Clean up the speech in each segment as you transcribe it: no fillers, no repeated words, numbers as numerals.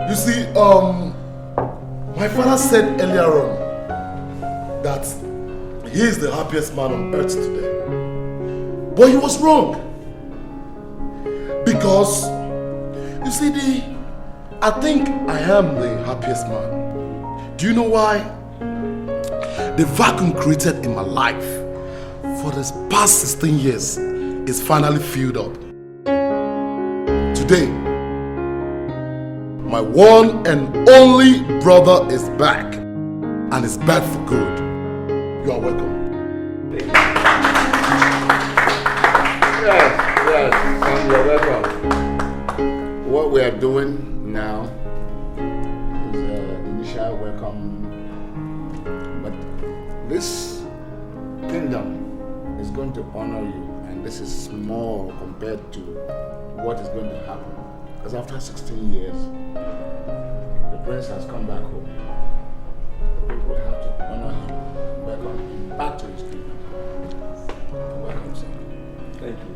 You see, my father said earlier on that he is the happiest man on earth today. But he was wrong. Because, you see, I think I am the happiest man. Do you know why? The vacuum created in my life for the past 16 years is finally filled up. Today, my one and only brother is back, and is back for good. You are welcome. Yes, and you're welcome. What we are doing now is initial welcome, but this kingdom is going to honor you, and this is small compared to what is going to happen. Because after 16 years, the prince has come back home. The people have to honor him, welcome him back to his kingdom. Welcome, sir. Thank you.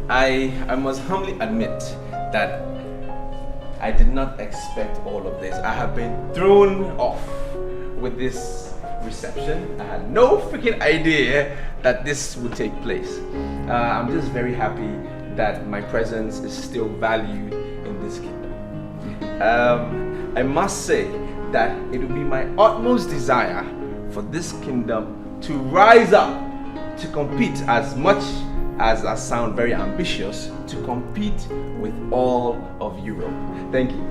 I must humbly admit that I did not expect all of this. I have been thrown off with this reception. I had no freaking idea that this would take place. I'm just very happy that my presence is still valued in this kingdom. I must say that it will be my utmost desire for this kingdom to rise up to compete, as much as I sound very ambitious, to compete with all of Europe. Thank you.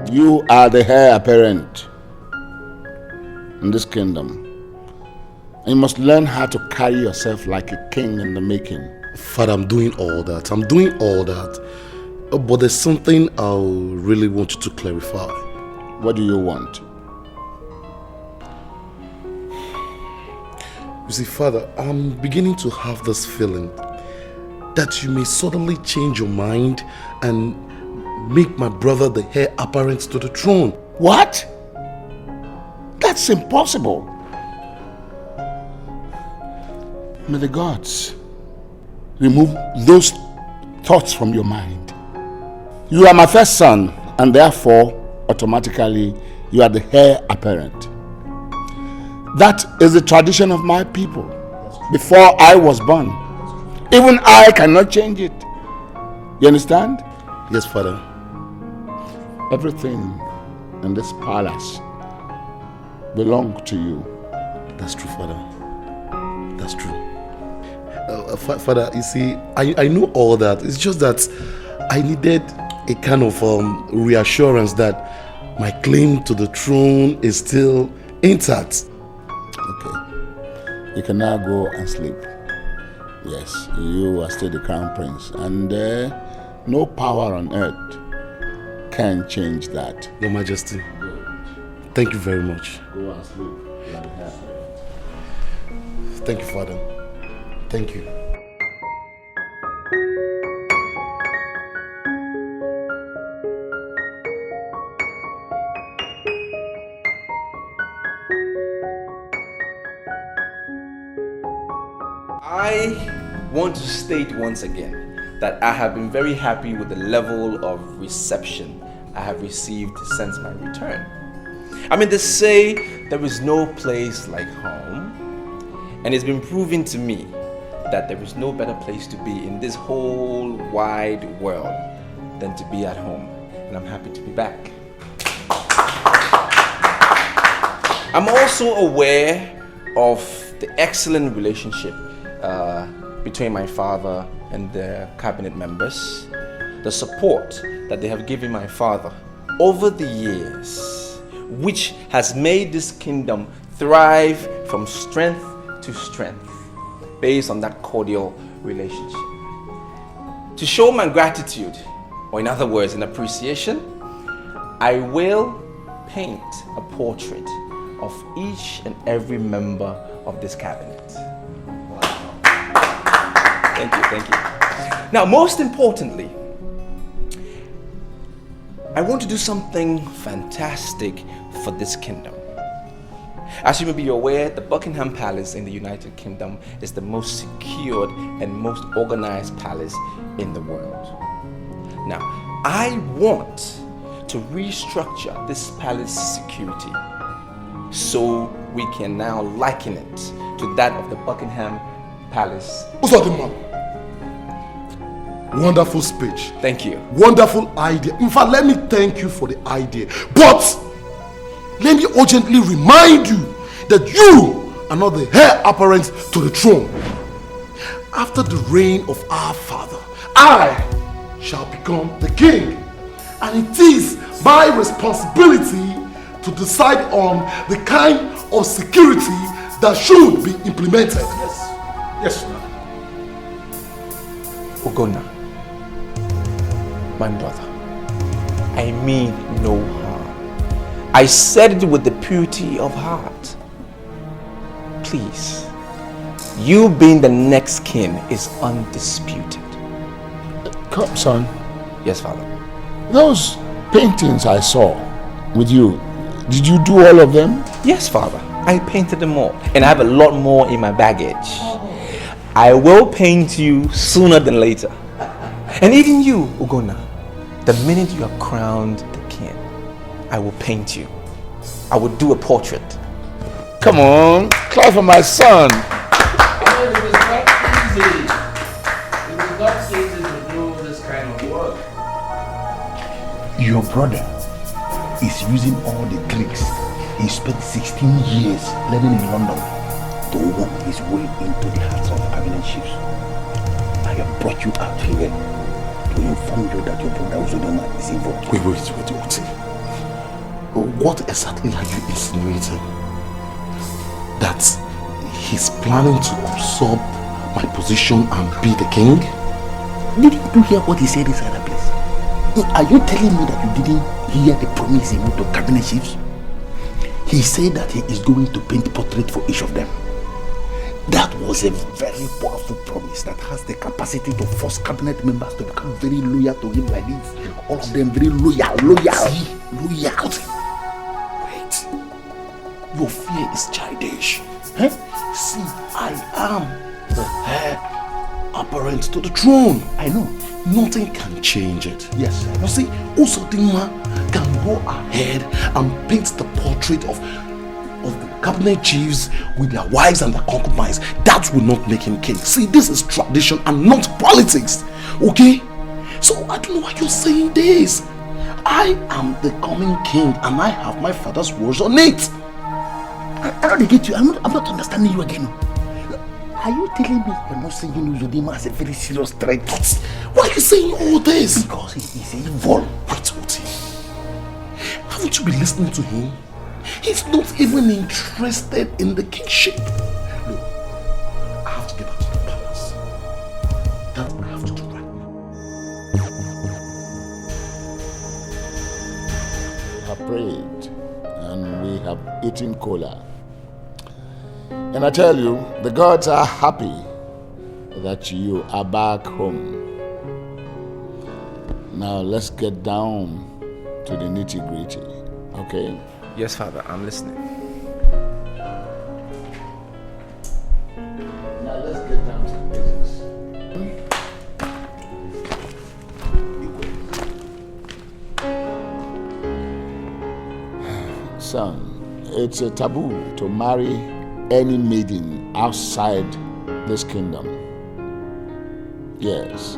You are the heir apparent in this kingdom. And you must learn how to carry yourself like a king in the making. Father, I'm doing all that. But there's something I really want you to clarify. What do you want? You see, Father, I'm beginning to have this feeling that you may suddenly change your mind and make my brother the heir apparent to the throne. What? That's impossible. May the gods remove those thoughts from your mind. You are my first son, and therefore, automatically, you are the heir apparent. That is the tradition of my people. Before I was born, even I cannot change it. You understand? Yes, Father. Everything in this palace belongs to you. That's true, Father. That's true. Father, you see, I know all that. It's just that I needed a kind of reassurance that my claim to the throne is still intact. Okay. You can now go and sleep. Yes, you are still the crown prince, and no power on earth can change that. Your Majesty, thank you very much. Go and sleep. Thank you, Father. Thank you. I want to state once again that I have been very happy with the level of reception I have received since my return. I mean, they say there is no place like home, and it's been proven to me that there is no better place to be in this whole wide world than to be at home, and I'm happy to be back. I'm also aware of the excellent relationship between my father and the cabinet members, the support that they have given my father over the years, which has made this kingdom thrive from strength to strength based on that cordial relationship. To show my gratitude, or in other words, an appreciation, I will paint a portrait of each and every member of this cabinet. Thank you, thank you. Now, most importantly, I want to do something fantastic for this kingdom. As you may be aware, the Buckingham Palace in the United Kingdom is the most secured and most organized palace in the world. Now, I want to restructure this palace security so we can now liken it to that of the Buckingham Palace. Wonderful speech. Thank you. Wonderful idea. In fact, let me thank you for the idea. But let me urgently remind you that you are not the heir apparent to the throne. After the reign of our father, I shall become the king. And it is my responsibility to decide on the kind of security that should be implemented. Yes, sir. Ogonna, my brother, I mean no harm. I said it with the purity of heart. Please, you being the next king is undisputed. Come, son. Yes, father. Those paintings I saw with you, did you do all of them? Yes, father. I painted them all, and I have a lot more in my baggage. I will paint you sooner than later. And even you, Ogonna, the minute you are crowned the king, I will paint you. I will do a portrait. Come on, clap for my son. It was not easy. It was not easy to do this kind of work. Your brother is using all the tricks he spent 16 years learning in London to work his way into the hearts of cabinet chiefs. I have brought you out here to inform you that your brother Uzodoma is involved. Wait. What exactly are you insinuating? That he's planning to usurp my position and be the king? Didn't you hear what he said inside that place? Are you telling me that you didn't hear the promise he made to cabinet chiefs? He said that he is going to paint portrait for each of them. That was a very powerful promise that has the capacity to force cabinet members to become very loyal to him like this. All of them very loyal. See, loyalty. Wait. Your fear is childish. Huh? See, I am the heir apparent to the throne. I know. Nothing can change it. Yes, I know. You see, Usodinma can go ahead and paint the portrait of the cabinet chiefs with their wives and their concubines. That will not make him king. See, this is tradition and not politics. Okay? So I don't know why you're saying this. I am the coming king and I have my father's words on it. I don't get you. I'm not understanding you again. Are you telling me you're not saying Uzodinma as a very serious threat? Why are you saying all this? Because he is evil. Wait, Oti. Haven't you been listening to him? He's not even interested in the kingship. Look, I have to get back to the palace. That I have to do right now. We have prayed and we have eaten cola. And I tell you, the gods are happy that you are back home. Now let's get down to the nitty-gritty, okay? Yes, Father, I'm listening. Now let's get down to the basics. Son, it's a taboo to marry any maiden outside this kingdom. Yes.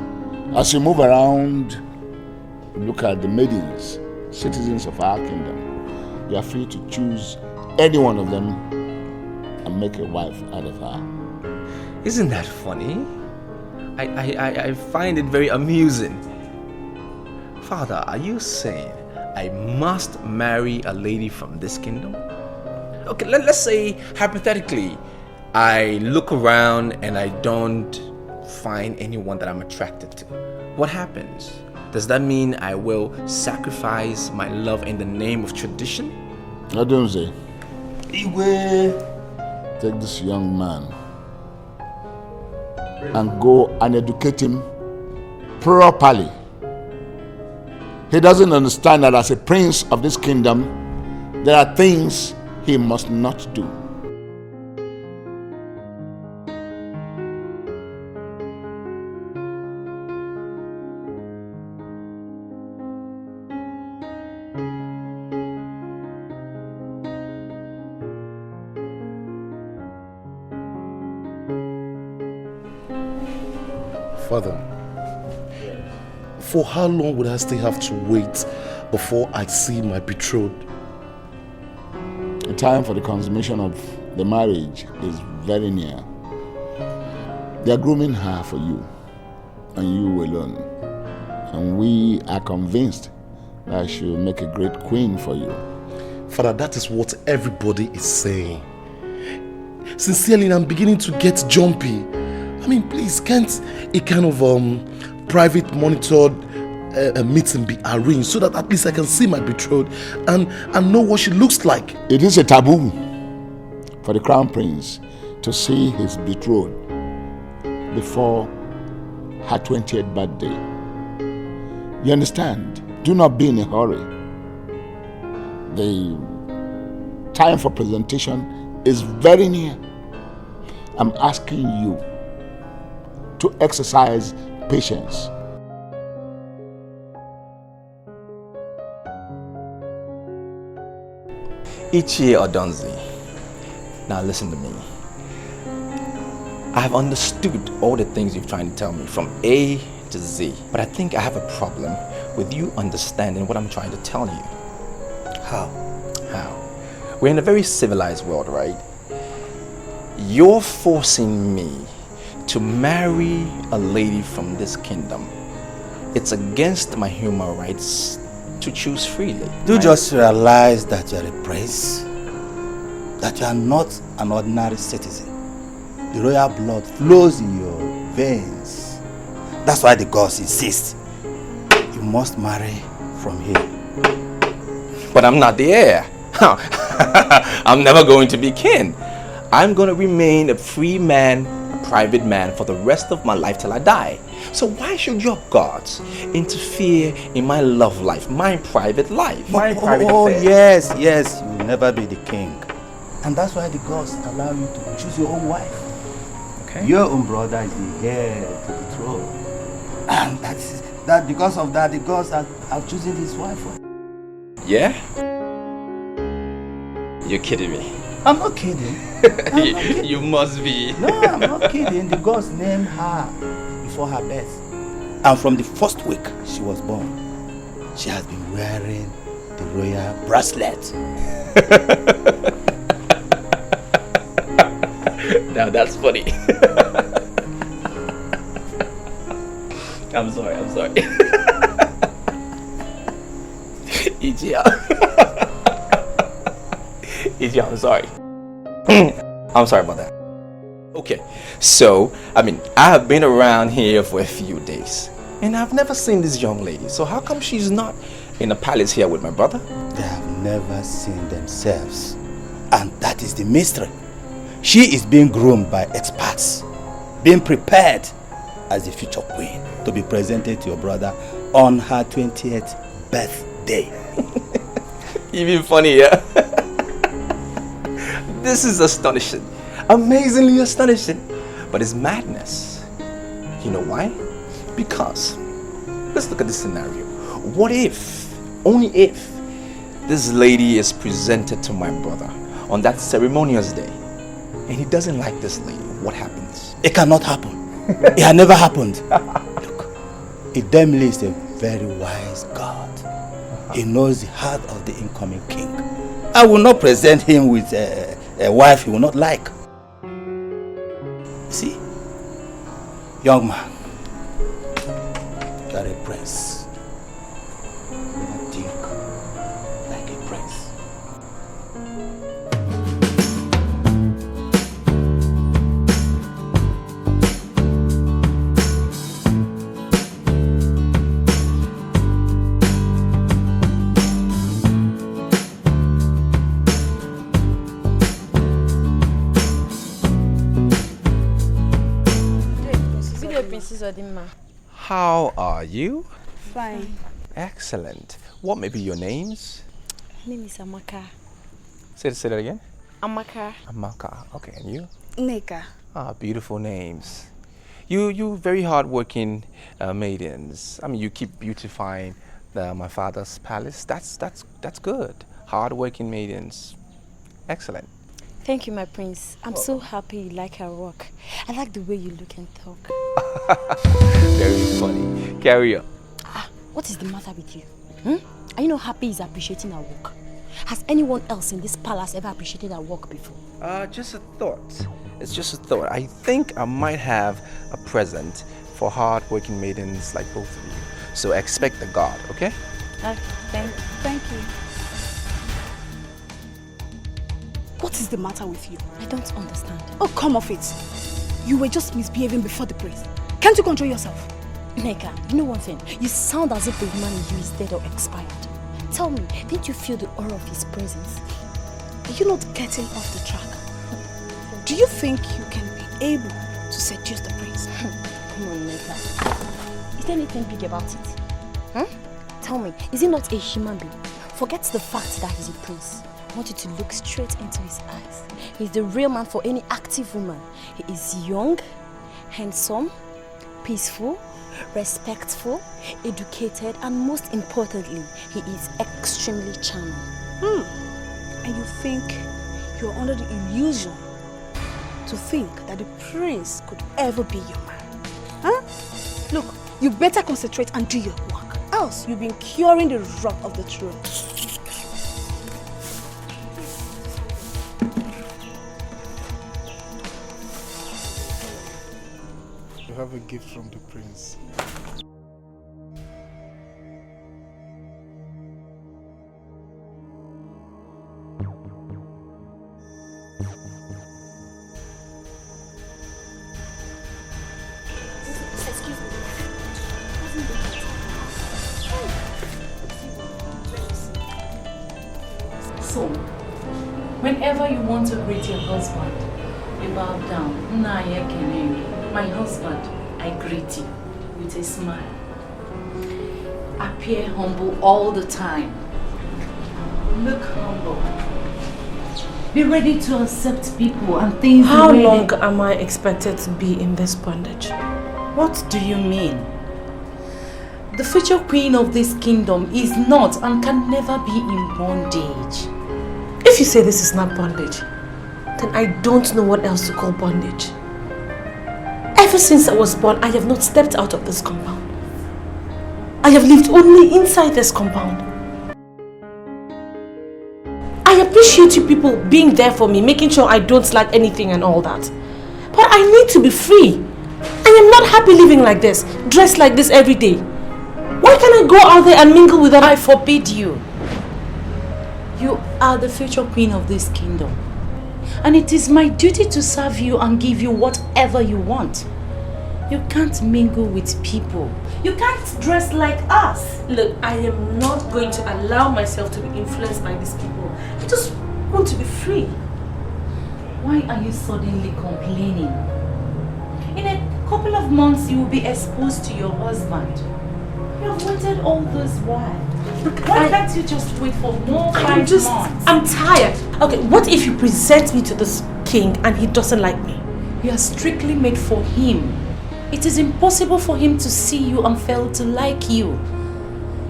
As you move around, look at the maidens, citizens of our kingdom. You are free to choose any one of them and make a wife out of her. Isn't that funny? I find it very amusing. Father, are you saying I must marry a lady from this kingdom? Okay, let's say hypothetically, I look around and I don't find anyone that I'm attracted to. What happens? Does that mean I will sacrifice my love in the name of tradition? I don't say. Iwe. Take this young man and go and educate him properly. He doesn't understand that as a prince of this kingdom, there are things he must not do. Father, for how long would I still have to wait before I see my betrothed? The time for the consummation of the marriage is very near. They are grooming her for you, and you alone. And we are convinced that she will make a great queen for you. Father, that is what everybody is saying. Sincerely, I'm beginning to get jumpy. I mean, please, can't a kind of private monitored meeting be arranged so that at least I can see my betrothed and know what she looks like? It is a taboo for the crown prince to see his betrothed before her 20th birthday. You understand? Do not be in a hurry. The time for presentation is very near. I'm asking you to exercise patience. Ichie Odonzi, now listen to me. I have understood all the things you're trying to tell me from A to Z, but I think I have a problem with you understanding what I'm trying to tell you. How? We're in a very civilized world, right? You're forcing me to marry a lady from this kingdom. It's against my human rights to choose freely. Do right? just realize that you're a prince, that you are not an ordinary citizen. The royal blood flows in your veins. That's why the gods insist you must marry from here. But I'm not the heir. I'm never going to be king. I'm going to remain a free man, a private man for the rest of my life till I die. So why should your gods interfere in my love life, my private life, my private affairs? Yes, you will never be the king. And that's why the gods allow you to choose your own wife. Your own brother is the heir to the throne. And that because of that, the gods have chosen his wife for him. Yeah? You're kidding me. I'm not kidding. I'm not kidding. You must be. No, I'm not kidding. The gods named her before her birth. And from the first week she was born, she has been wearing the royal bracelet. Now that's funny. I'm sorry. Ichi, I'm sorry. I'm sorry about that. Okay, so, I have been around here for a few days and I've never seen this young lady. So how come she's not in the palace here with my brother? They have never seen themselves. And that is the mystery. She is being groomed by experts, being prepared as the future queen to be presented to your brother on her 20th birthday. Even funnier. This is astonishing. Amazingly astonishing. But it's madness. You know why? Because, let's look at this scenario. What if, only if, this lady is presented to my brother on that ceremonious day and he doesn't like this lady? What happens? It cannot happen. It had never happened. Look, Idemili is a very wise God. He knows the heart of the incoming king. I will not present him with a wife he will not like. See, young man, you are a prince. You think like a prince. How are you? Fine. Excellent. What may be your names? My name is Amaka. Say that again. Amaka. Amaka. Okay, and you? Neka. Ah, beautiful names. You very hardworking maidens. You keep beautifying my father's palace. That's good. Hardworking maidens. Excellent. Thank you, my prince. I'm so happy you like our work. I like the way you look and talk. Very funny. Carry on. What is the matter with you? Are you not happy he's appreciating our work? Has anyone else in this palace ever appreciated our work before? Just a thought. It's just a thought. I think I might have a present for hard-working maidens like both of you. So expect the god, okay? Thank you. What is the matter with you? I don't understand. Oh, come off it. You were just misbehaving before the prince. Can't you control yourself? Neka, you know one thing? You sound as if the woman in you is dead or expired. Tell me, didn't you feel the aura of his presence? Are you not getting off the track? Do you think you can be able to seduce the prince? Come on, Neka. Is there anything big about it? Tell me, is he not a human being? Forget the fact that he's a prince. I want you to look straight into his eyes. He's the real man for any active woman. He is young, handsome, peaceful, respectful, educated, and most importantly, he is extremely charming. And you think you're under the illusion to think that the prince could ever be your man? Look, you better concentrate and do your work. Else you'll be incurring the wrath of the throne. You have a gift from the prince. Excuse me. So, whenever you want to greet your husband, you bow down. My husband, I greet you with a smile. Appear humble all the time. Look humble. Be ready to accept people and things. How long am I expected to be in this bondage? What do you mean? The future queen of this kingdom is not and can never be in bondage. If you say this is not bondage, then I don't know what else to call bondage. Ever since I was born, I have not stepped out of this compound. I have lived only inside this compound. I appreciate you people being there for me, making sure I don't lack anything and all that. But I need to be free. I am not happy living like this, dressed like this every day. Why can't I go out there and mingle with them? I forbid you. You are the future queen of this kingdom. And it is my duty to serve you and give you whatever you want. You can't mingle with people. You can't dress like us. Look, I am not going to allow myself to be influenced by these people. I just want to be free. Why are you suddenly complaining? In a couple of months, you will be exposed to your husband. You have waited all this while. Look, why can't you just wait for more 5 months? I'm tired. Okay, what if you present me to this king and he doesn't like me? You are strictly made for him. It is impossible for him to see you and fail to like you.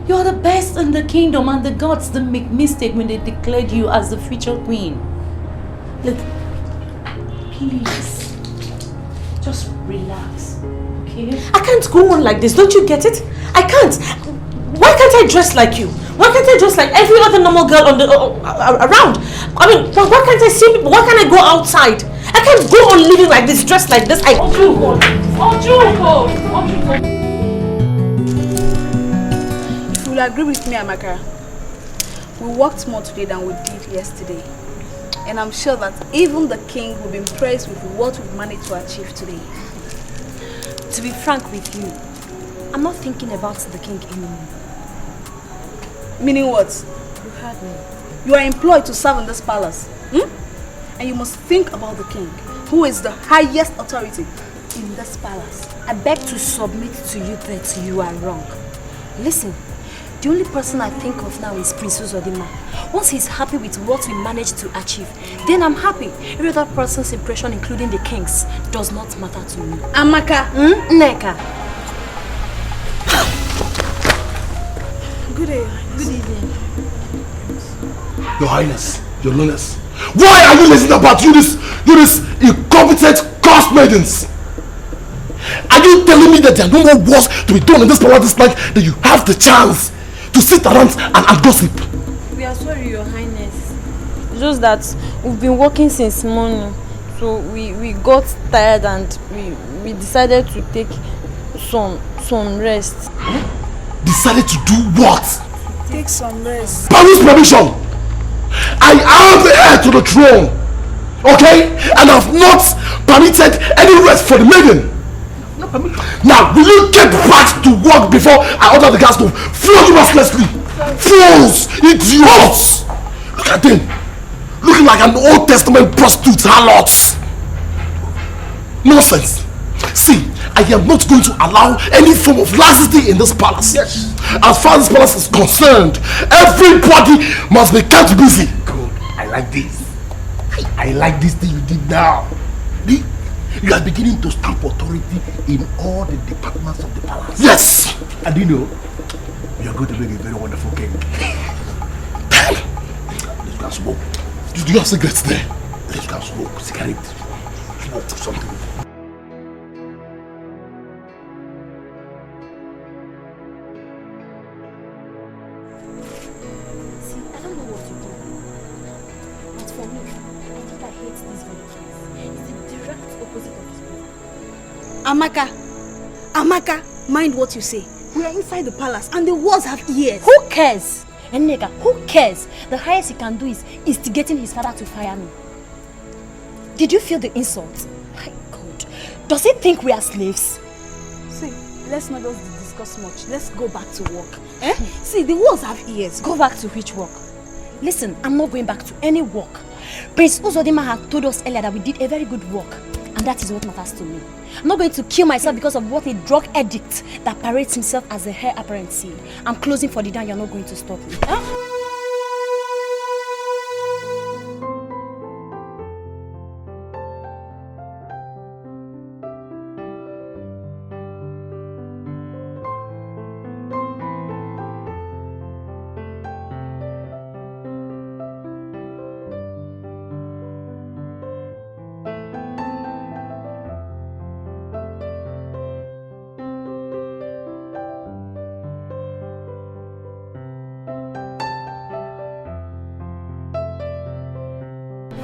You are the best in the kingdom and the gods didn't make mistake when they declared you as the future queen. Look, please, just relax, okay? I can't go on like this, don't you get it? I can't. Why can't I dress like you? Why can't I dress like every other normal girl on the around? I mean, why can't I see people? Why can't I go outside? I can't go on living like this, dressed like this. If you will agree with me, Amaka, we worked more today than we did yesterday. And I'm sure that even the king will be impressed with what we've managed to achieve today. To be frank with you, I'm not thinking about the king anymore. Meaning what? You heard me. You are employed to serve in this palace. And you must think about the king, who is the highest authority in this palace. I beg to submit to you that you are wrong. Listen, the only person I think of now is Prince Uzodimma. Once he's happy with what we managed to achieve, then I'm happy. Every other person's impression, including the king's, does not matter to me. Amaka! Nneka! Good day. Good evening. Your Highness, Your Lordness, why are you listening about you this incompetent cursed maidens? Are you telling me that there are no more wars to be done in this palace this night, that you have the chance to sit around and gossip? We are sorry, Your Highness. Just that we've been working since morning, so we got tired and we decided to take some rest. Decided to do what? Take some rest. By whose permission? I am the heir to the throne, okay? And I've not permitted any rest for the maiden. Now, will you get back to work before I order the guards to flog you mercilessly? Fools! Idiots! Look at them, looking like an Old Testament prostitute harlots. Nonsense. See, I am not going to allow any form of laxity in this palace. Yes. As far as this palace is concerned, everybody must be kept busy. Good. I like this. I like this thing you did now. You are beginning to stamp authority in all the departments of the palace. Yes. And you know, you are going to make a very wonderful cake. Let's go and smoke. Do you have cigarettes there? Let's go and smoke. Cigarette. Smoke something. Amaka, mind what you say. We are inside the palace and the walls have ears. Who cares? Nneka, who cares? The highest he can do is instigating his father to fire me. Did you feel the insult? My God. Does he think we are slaves? See, let's not just discuss much. Let's go back to work. See, the walls have ears. Go back to which work? Listen, I'm not going back to any work. Prince Uzodimma had told us earlier that we did a very good work. And that is what matters to me. I'm not going to kill myself because of what a drug addict that parades himself as a heir apparent said. I'm closing for the day. You're not going to stop me.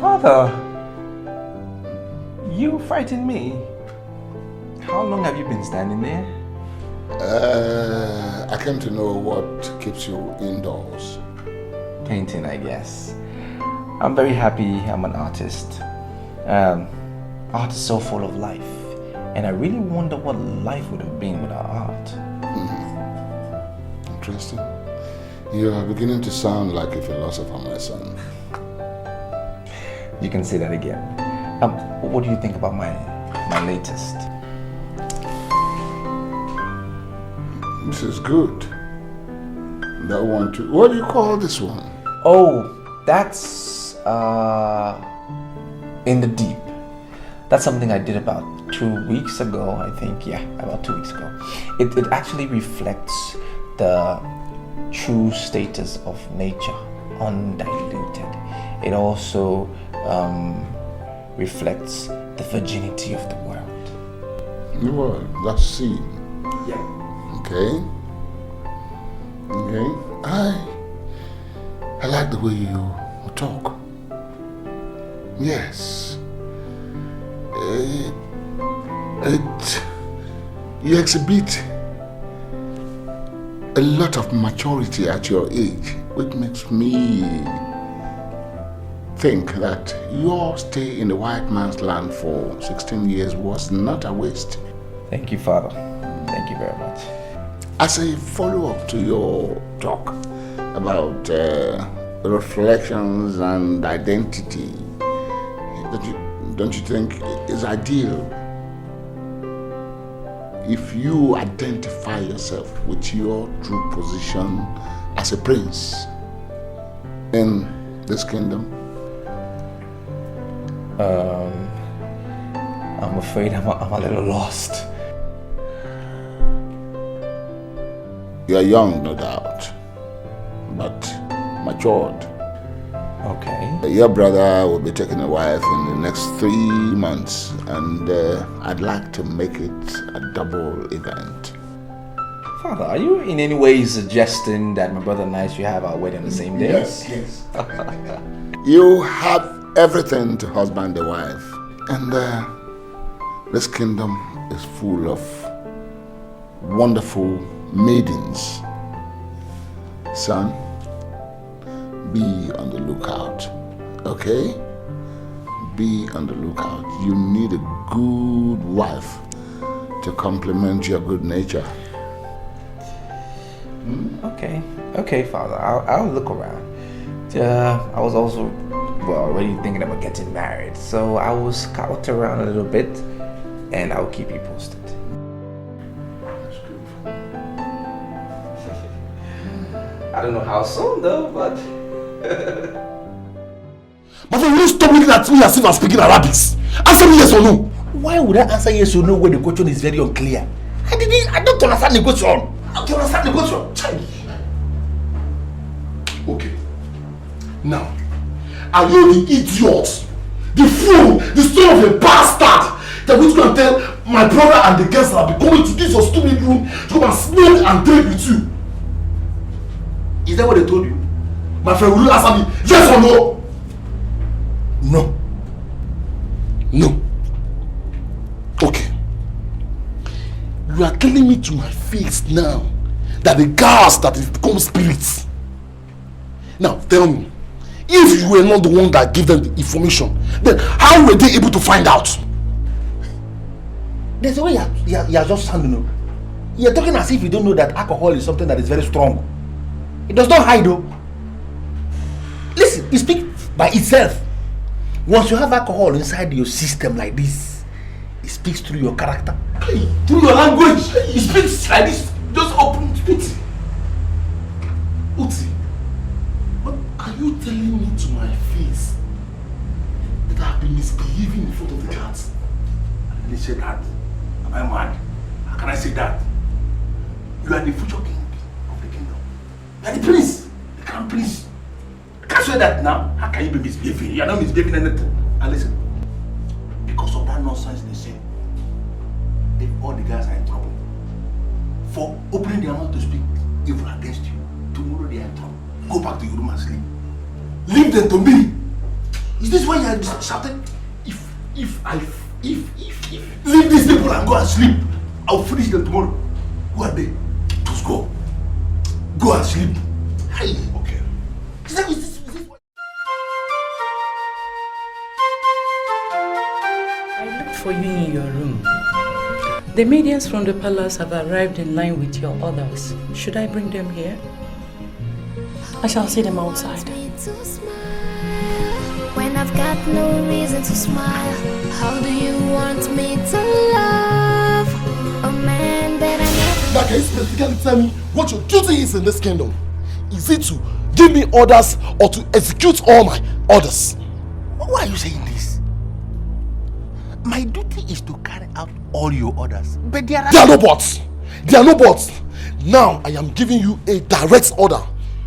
Father, you frightened me. How long have you been standing there? I came to know what keeps you indoors. Painting, I guess. I'm very happy I'm an artist. Art is so full of life, and I really wonder what life would have been without art. Interesting. You are beginning to sound like a philosopher, my son. You can say that again. What do you think about my latest? This is good. That one too. What do you call this one? Oh, that's In the Deep. That's something I did about 2 weeks ago, I think. Yeah, about 2 weeks ago. It actually reflects the true status of nature, undiluted. It also reflects the virginity of the world. Well, that's seen. Yeah. Okay. I like the way you talk. Yes. You exhibit a lot of maturity at your age, which makes me think that your stay in the white man's land for 16 years was not a waste. Thank you, Father. Thank you very much. As a follow-up to your talk about reflections and identity, don't you think it's ideal if you identify yourself with your true position as a prince in this kingdom? I'm afraid I'm a little lost. You are young, no doubt, but matured. Okay. Your brother will be taking a wife in the next 3 months, and I'd like to make it a double event. Father, are you in any way suggesting that my brother and I should have our wedding on the same day? Yes. You have everything to husband the wife, and this kingdom is full of wonderful maidens. Son, be on the lookout, okay? Be on the lookout. You need a good wife to complement your good nature. Okay, Father. I'll look around. I was also already thinking about getting married, so I will scout around a little bit, and I'll keep you posted. I don't know how soon though, but... But will you stop looking at me as if I'm speaking Arabic? Answer me yes or no. Why would I answer yes or no when the question is very unclear? I don't understand the question. I don't understand the question. Okay. Now, are you the idiot, the fool, the son of a bastard that was going to tell my brother and the guests that I'll be coming to this your stupid room to come and smoke and drink with you? Is that what they told you? My friend, will you answer me yes or no? No. Okay. You are telling me to my face now that the gas that is become spirits. Now tell me, if you were not the one that gave them the information, then how were they able to find out? There's a way you're just sounding. You're talking as if you don't know that alcohol is something that is very strong. It does not hide though. Listen, it speaks by itself. Once you have alcohol inside your system like this, it speaks through your character. Through your language. It speaks like this. Just open speech. Uti, what are you telling me to my face that I've been misbehaving in front of the cats? I didn't say that. Am I mad? How can I say that? You are the future king of the kingdom. You are the prince, the crown prince. I can't say that now. How can you be misbehaving? You are not misbehaving anything. And listen, because of that nonsense they say, if all the guys are in trouble for opening their mouth to speak evil against you, tomorrow they are in trouble. Go back to your room and sleep. Leave them to me. Is this why you are shouting? If leave these people and go and sleep, I'll finish them tomorrow. Who are they? Just go. Go and sleep. Hey, okay. Is this what? I looked for you in your room. The medians from the palace have arrived in line with your orders. Should I bring them here? I shall see them outside. When I've got no reason to smile, how do you want me to love a man that I never... Now can you specifically tell me what your duty is in this kingdom? Is it to give me orders or to execute all my orders? Why are you saying this? My duty is to carry out all your orders. But there are no buts. There are no buts. Now I am giving you a direct order.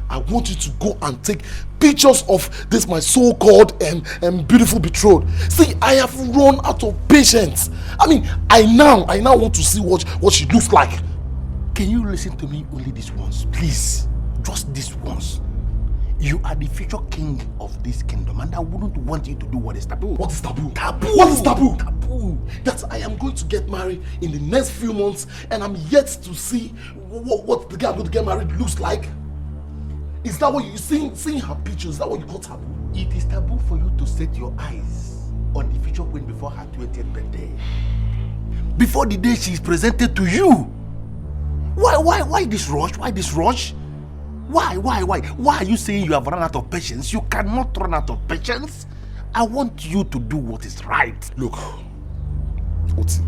I want you to go and take pictures of this my so-called and beautiful betrothed. See, I have run out of patience. I mean, I now want to see what she looks like. Can you listen to me only this once, please? Just this once. You are the future king of this kingdom, and I wouldn't want you to do what is taboo. What is taboo? Taboo. What is taboo? Taboo. That I am going to get married in the next few months, and I'm yet to see what the guy I'm going to get married looks like. Is that what you seeing her pictures? Is that what you call taboo? It is taboo for you to set your eyes on the future queen before her 20th birthday. Before the day she is presented to you. Why this rush? Why this rush? Why are you saying you have run out of patience? You cannot run out of patience. I want you to do what is right. Look, Oti,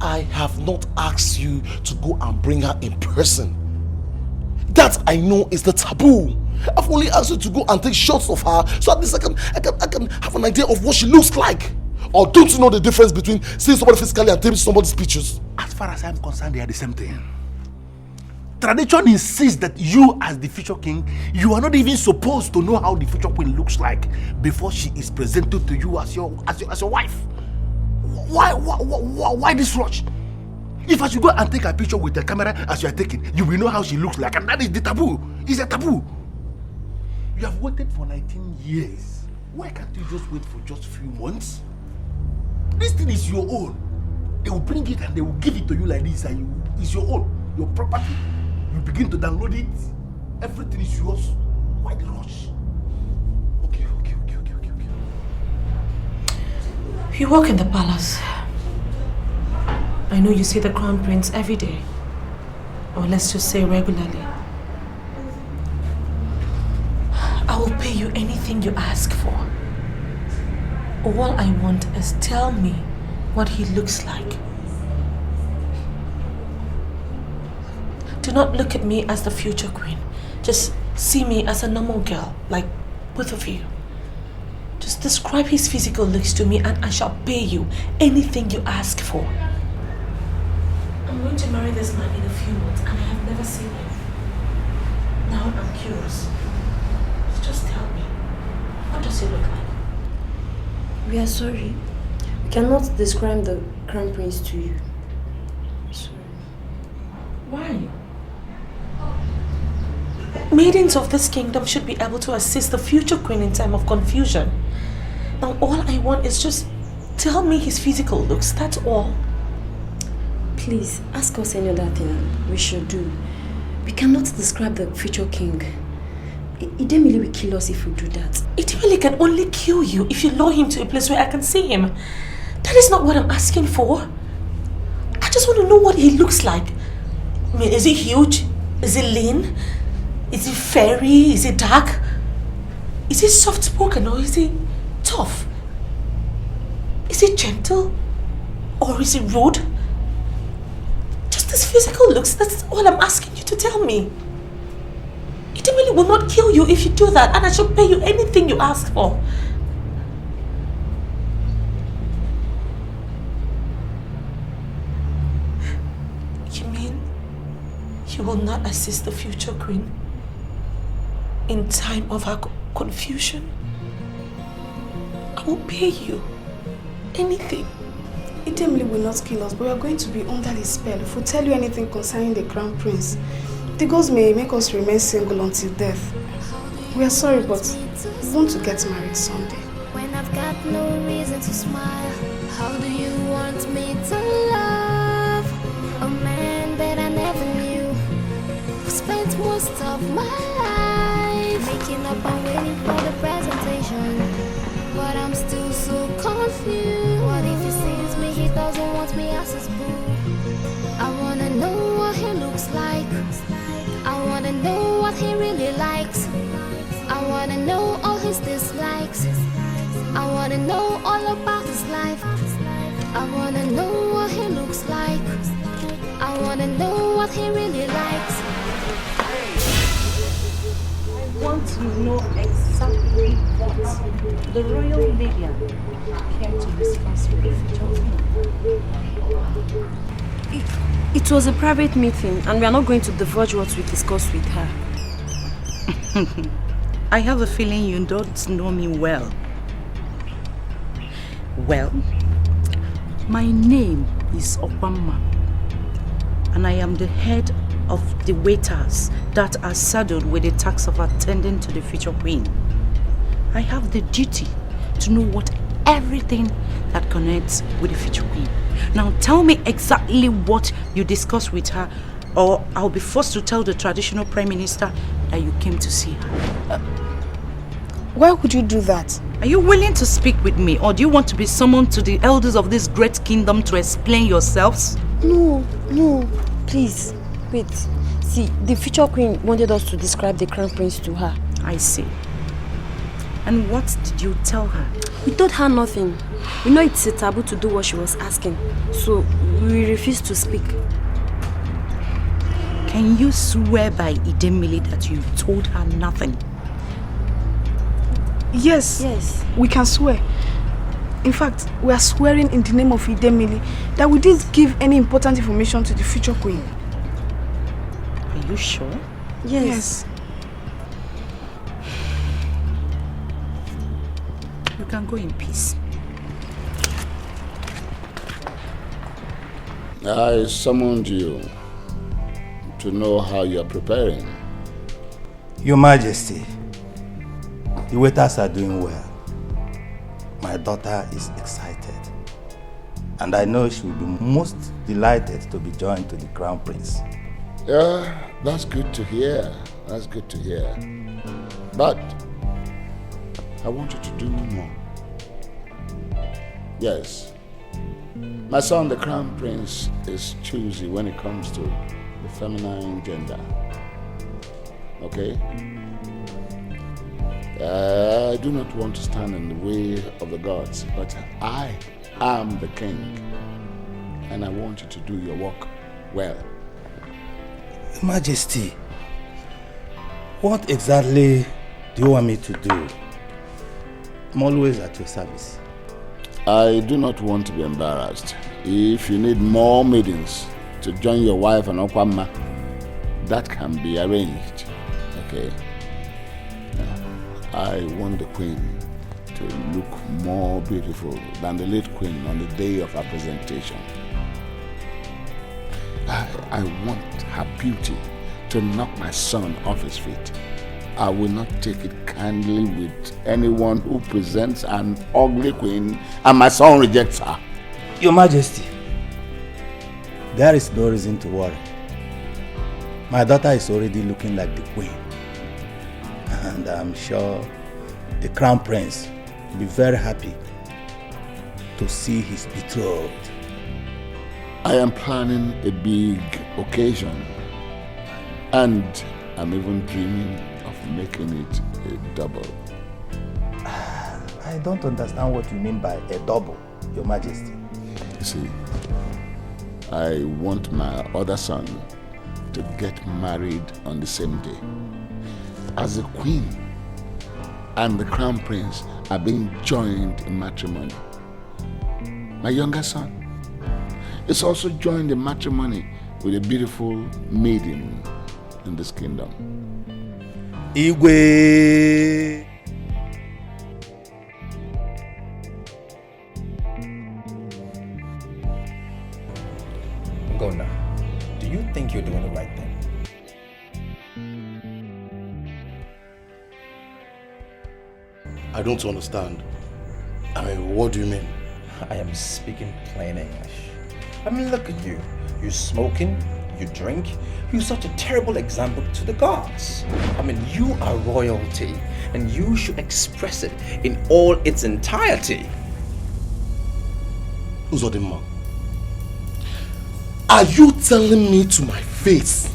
I have not asked you to go and bring her in person. That I know is the taboo. I've only asked you to go and take shots of her so at least I can have an idea of what she looks like. Or don't you know the difference between seeing somebody physically and taking somebody's pictures? As far as I'm concerned, they are the same thing. Tradition insists that you, as the future king, you are not even supposed to know how the future queen looks like before she is presented to you as your wife. Why this rush? If I should go and take a picture with the camera as you are taking, you will know how she looks like, and that is the taboo. It's a taboo. You have waited for 19 years. Why can't you just wait for just a few months? This thing is your own. They will bring it and they will give it to you like this, and it's your own, your property. You begin to download it. Everything is yours. Why the rush? Okay. You work in the palace. I know you see the crown prince every day. Or let's just say regularly. I will pay you anything you ask for. All I want is tell me what he looks like. Do not look at me as the future queen. Just see me as a normal girl, like both of you. Just describe his physical looks to me and I shall pay you anything you ask for. I'm going to marry this man in a few months and I have never seen him. Now I'm curious. Just tell me, what does he look like? We are sorry. We cannot describe the crown prince to you. Sorry. Why? Maidens of this kingdom should be able to assist the future queen in time of confusion. Now all I want is just tell me his physical looks, that's all. Please, ask us any other thing we should do. We cannot describe the future king. Idemili will kill us if we do that. Idemili can only kill you if you lure him to a place where I can see him. That is not what I'm asking for. I just want to know what he looks like. I mean, is he huge? Is he lean? Is he fairy? Is he dark? Is he soft-spoken or is he tough? Is he gentle? Or is he rude? Just his physical looks, that's all I'm asking you to tell me. Idemili will not kill you if you do that, and I shall pay you anything you ask for. You mean you will not assist the future queen in time of her confusion? I will pay you anything. Idemili will not kill us, but we are going to be under his spell if we tell you anything concerning the crown prince. The gods may make us remain single until death. We are sorry, but We want to get married someday. When I've got no reason to smile, how do you want me to love a man that I never knew? Spent most of my life waking up and waiting for the presentation, but I'm still so confused. What if he sees me, he doesn't want me as his boo? I wanna know what he looks like. I wanna know what he really likes. I wanna know all his dislikes. I wanna know all about his life. I wanna know what he looks like. I wanna know what he really likes. I want to know exactly what the royal lady came to discuss with the future queen. It was a private meeting and we are not going to divulge what we discussed with her. I have a feeling you don't know me well. Well, my name is Okwamma, and I am the head of the waiters that are saddled with the task of attending to the future queen. I have the duty to know everything that connects with the future queen. Now tell me exactly what you discussed with her, or I'll be forced to tell the traditional prime minister that you came to see her. Why would you do that? Are you willing to speak with me, or do you want to be summoned to the elders of this great kingdom to explain yourselves? No, please, wait. See, the future queen wanted us to describe the crown prince to her. I see. And what did you tell her? We told her nothing. We know it's a taboo to do what she was asking, so we refused to speak. Can you swear by Idemili that you told her nothing? Yes, we can swear. In fact, we are swearing in the name of Idemili that we didn't give any important information to the future queen. Are you sure? Yes. You can go in peace. I summoned you to know how you are preparing. Your Majesty, the waiters are doing well. My daughter is excited, and I know she will be most delighted to be joined to the Crown Prince. Yeah, that's good to hear. That's good to hear. But I want you to do more. Yes. My son, the Crown Prince, is choosy when it comes to the feminine gender. Okay? I do not want to stand in the way of the gods, but I am the king, and I want you to do your work well. Your Majesty, what exactly do you want me to do? I'm always at your service. I do not want to be embarrassed. If you need more maidens to join your wife and Okwamma, that can be arranged. Okay? I want the queen to look more beautiful than the late queen on the day of her presentation. I want her beauty to knock my son off his feet. I will not take it kindly with anyone who presents an ugly queen and my son rejects her. Your Majesty, there is no reason to worry. My daughter is already looking like the queen. And I'm sure the Crown Prince will be very happy to see his betrothed. I am planning a big occasion, and I'm even dreaming of making it a double. I don't understand what you mean by a double, Your Majesty. You see, I want my other son to get married on the same day. As the queen and the crown prince are being joined in matrimony, my younger son is also joined in matrimony with a beautiful maiden in this kingdom. Igwe! Go now. Do you think you're doing the right thing? I don't understand. I mean, what do you mean? I am speaking plain English. I mean, look at you. You're smoking, you drink, you're such a terrible example to the gods. I mean, you are royalty, and you should express it in all its entirety. Uzodimma, are you telling me to my face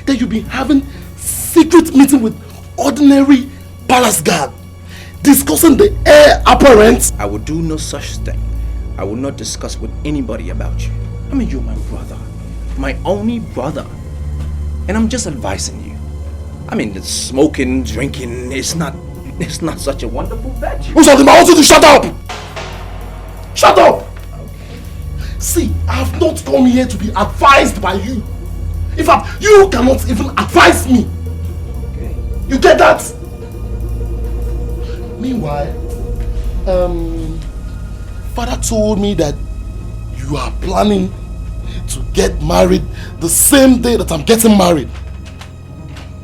that you've been having secret meeting with ordinary palace guard, discussing the heir apparent? I will do no such thing. I will not discuss with anybody about you. I mean, you're my brother, my only brother, and I'm just advising you. I mean, the smoking, drinking, it's not such a wonderful virtue. Uzodimma, I want you to shut up! Shut up! See, I have not come here to be advised by you. In fact, you cannot even advise me. Okay. You get that? Meanwhile, Father told me that you are planning to get married the same day that I'm getting married.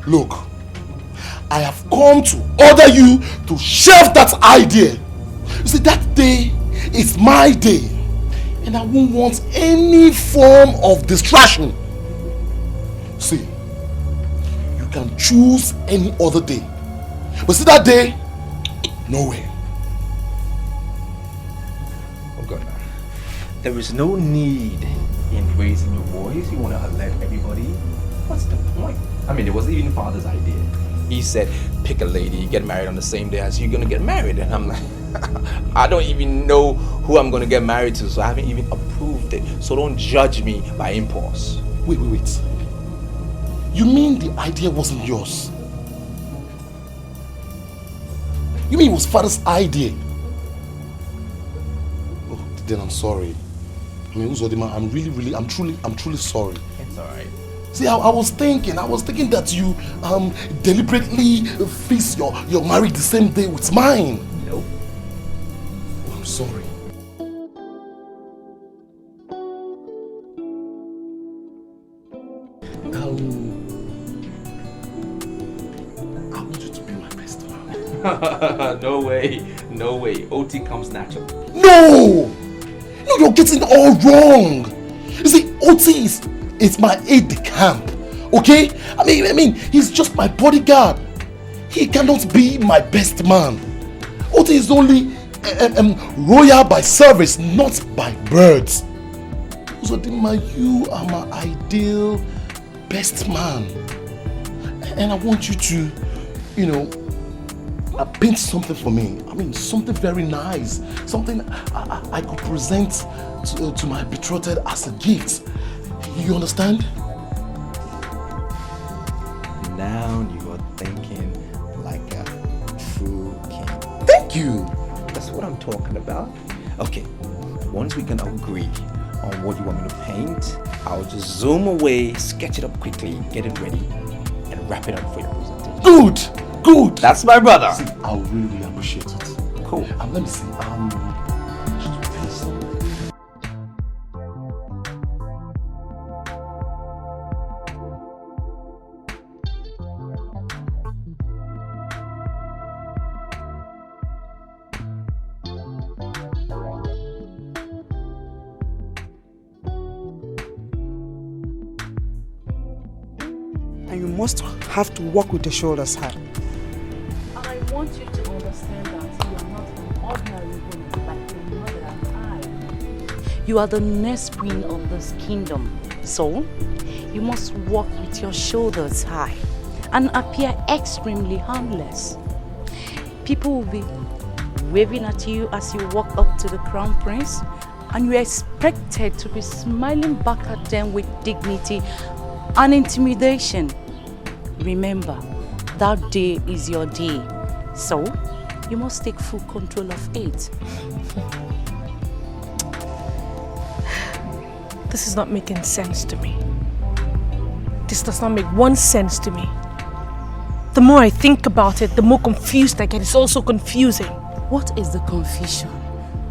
Look, I have come to order you to shelve that idea. You see, that day is my day. And I won't want any form of distraction. See, you can choose any other day. But see that day, no way. Oh God, now. There is no need in raising your voice. You want to alert everybody. What's the point? I mean, it was even Father's idea. He said, pick a lady, get married on the same day as you're going to get married. And I'm like, I don't even know who I'm going to get married to, so I haven't even approved it. So don't judge me by impulse. Wait. You mean the idea wasn't yours? You mean it was Father's idea? Oh, then I'm sorry. I mean, Uzodimma, I'm truly sorry. It's alright. See, I was thinking that you deliberately fix your marriage the same day with mine. Nope. Oh, I'm sorry. I want you to be my best man. No way. OT comes natural. No, you're getting it all wrong. You see, OT is my aide-de-camp, okay? I mean, he's just my bodyguard. He cannot be my best man. OT is only royal by service, not by birth. Uzodimma, you are my ideal best man. And I want you to, paint something for me. I mean, something very nice. Something I could present to my betrothed as a gift. You understand? Now you are thinking like a true king. Thank you. That's what I'm talking about. Okay, once we can agree on what you want me to paint, I'll just zoom away, sketch it up quickly, get it ready, and wrap it up for your presentation. Good. That's my brother. See, I'll really appreciate it. Cool. Let me see. Just paint something. And you must have to walk with the shoulders high. I want you to understand that you are not an ordinary woman like your mother and I. You are the next queen of this kingdom. So, you must walk with your shoulders high and appear extremely harmless. People will be waving at you as you walk up to the crown prince, and you are expected to be smiling back at them with dignity and intimidation. Remember, that day is your day, so you must take full control of it. This is not making sense to me. This does not make one sense to me. The more I think about it, the more confused I get. It's also confusing. What is the confusion?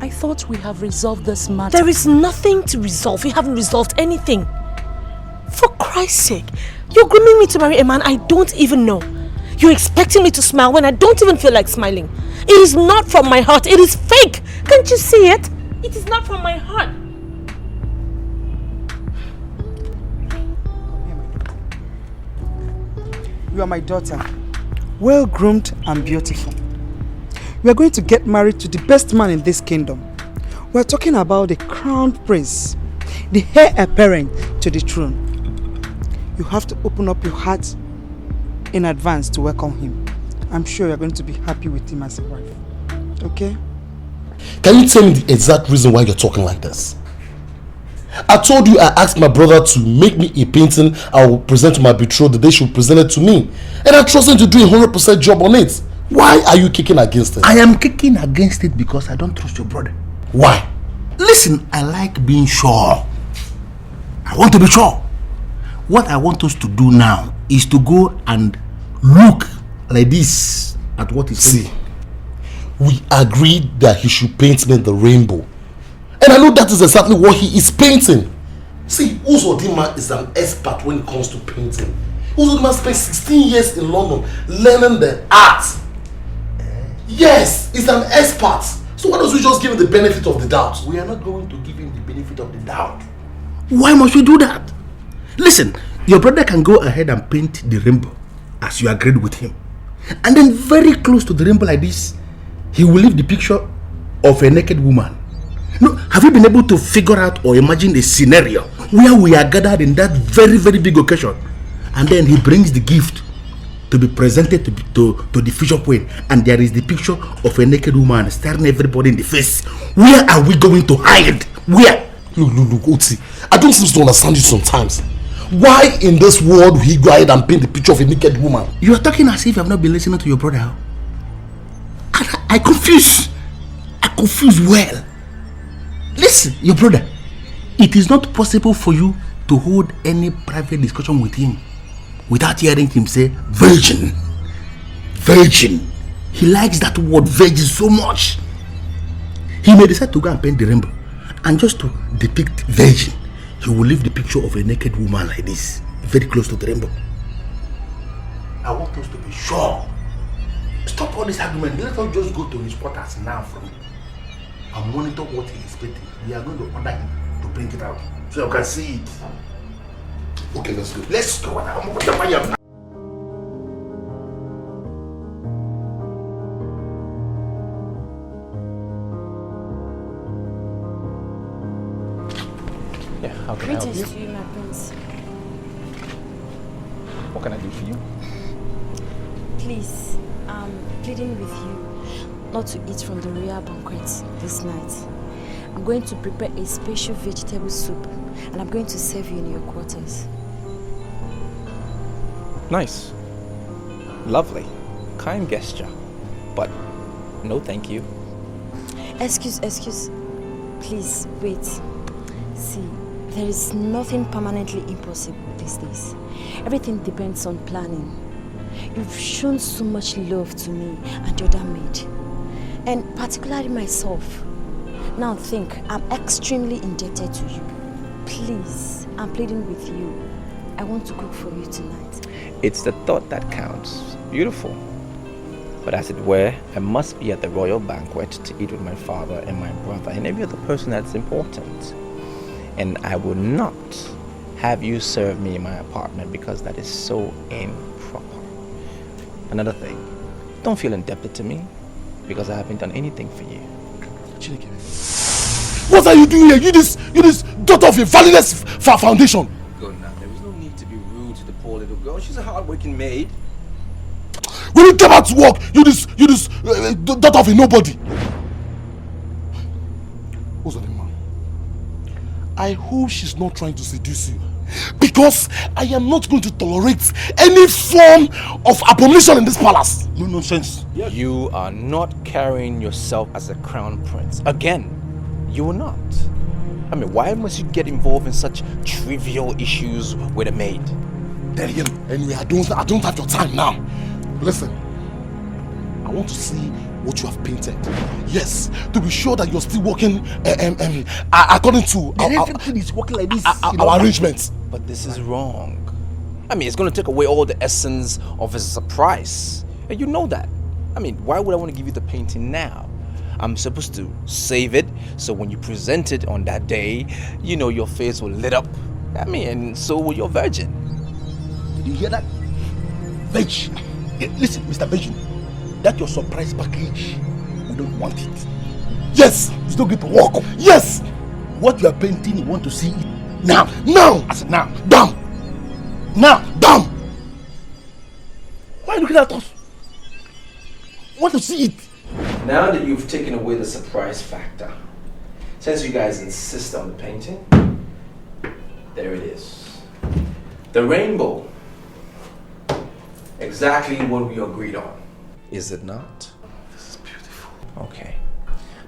I thought we have resolved this matter. There is nothing to resolve. We haven't resolved anything. For Christ's sake, you're grooming me to marry a man I don't even know. You're expecting me to smile when I don't even feel like smiling. It is not from my heart. It is fake. Can't you see it? It is not from my heart. You are my daughter, well groomed and beautiful. We are going to get married to the best man in this kingdom. We are talking about the crown prince, the heir apparent to the throne. You have to open up your heart in advance to welcome him. I'm sure you are going to be happy with him as a wife. Okay? Can you tell me the exact reason why you're talking like this? I told you I asked my brother to make me a painting I will present to my betrothed the day she will present it to me. And I trust him to do a 100% job on it. Why are you kicking against it? I am kicking against it because I don't trust your brother. Why? Listen, I like being sure. I want to be sure. What I want us to do now is to go and look like this at what he says. See, we agreed that he should paint me the rainbow. And I know that is exactly what he is painting. See, Uzodima is an expert when it comes to painting. Uzodima spent 16 years in London learning the art. Yes, he's an expert. So why don't we just give him the benefit of the doubt? We are not going to give him the benefit of the doubt. Why must we do that? Listen, your brother can go ahead and paint the rainbow as you agreed with him. And then very close to the rainbow like this, he will leave the picture of a naked woman. No, have you been able to figure out or imagine a scenario where we are gathered in that very, very big occasion, and then he brings the gift to be presented to the future queen, and there is the picture of a naked woman staring everybody in the face? Where are we going to hide? Where? Look, Oti, I don't seem to understand you sometimes. Why in this world will he go ahead and paint the picture of a naked woman? You are talking as if you have not been listening to your brother. I confuse well. Listen, your brother, it is not possible for you to hold any private discussion with him without hearing him say virgin. Virgin. He likes that word virgin so much. He may decide to go and paint the rainbow, and just to depict virgin, he will leave the picture of a naked woman like this, very close to the rainbow. I want us to be sure. Stop all this argument. Let us just go to his quarters now from him and monitor what he is painting. We are going to order him to print it out so you can see it. Okay, let's go. Let's go. I'm going to buy you. Yeah, how can I help you? Greetings to you, my prince. What can I do for you? Please, I'm pleading with you not to eat from the royal banquet this night. I'm going to prepare a special vegetable soup, and I'm going to serve you in your quarters. Nice. Lovely. Kind gesture. But no thank you. Excuse. Please, wait. See, there is nothing permanently impossible these days. Everything depends on planning. You've shown so much love to me and the other maid, and particularly myself. Now think, I'm extremely indebted to you. Please, I'm pleading with you. I want to cook for you tonight. It's the thought that counts. Beautiful. But as it were, I must be at the royal banquet to eat with my father and my brother and every other person that's important. And I will not have you serve me in my apartment because that is so improper. Another thing, don't feel indebted to me because I haven't done anything for you. What are you doing here? You this daughter of a valueless foundation. Good now. There is no need to be rude to the poor little girl. She's a hard-working maid. When you come out to work, you this daughter of a nobody. What's her name, man? I hope she's not trying to seduce you, because I am not going to tolerate any form of abomination in this palace. No nonsense. You are not carrying yourself as a crown prince. Again, you will not. I mean, why must you get involved in such trivial issues with a maid? Then again, anyway, I don't have your time now. Listen, I want to see what you have painted. Yes, to be sure that you're still working according to everything is working like this. Our arrangements. But this is wrong. I mean, it's going to take away all the essence of a surprise. And you know that. I mean, why would I want to give you the painting now? I'm supposed to save it, so when you present it on that day, you know, your face will lit up. I mean, and so will your virgin. Did you hear that? Virgin. Listen, Mr. Virgin, that's your surprise package. We don't want it. Yes! It's not going to work. Yes! What you are painting, you want to see it now. Now! I said now. Down! Now! Down! Why are you looking at us? I want to see it. Now that you've taken away the surprise factor, since you guys insist on the painting, there it is. The rainbow. Exactly what we agreed on. Is it not? This is beautiful. Okay.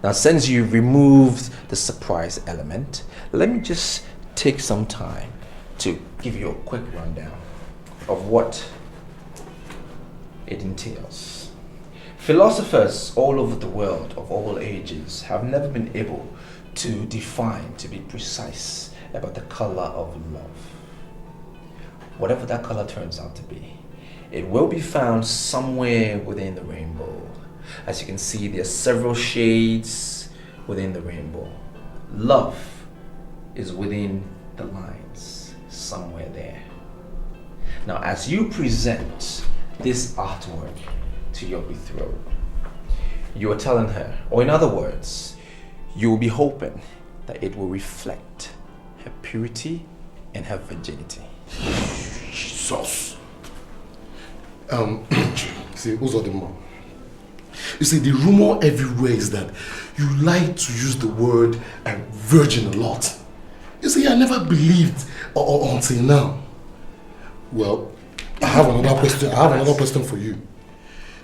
Now, since you removed the surprise element, let me just take some time to give you a quick rundown of what it entails. Philosophers all over the world of all ages have never been able to define, to be precise about the color of love. Whatever that color turns out to be, it will be found somewhere within the rainbow. As you can see, there are several shades within the rainbow. Love is within the lines, somewhere there. Now, as you present this artwork to your betrothed, you are telling her, or in other words, you will be hoping that it will reflect her purity and her virginity. Jesus. See, who's the mom? You see, the rumor everywhere is that you like to use the word virgin a lot. You see, I never believed until now. Well, I have another question for you.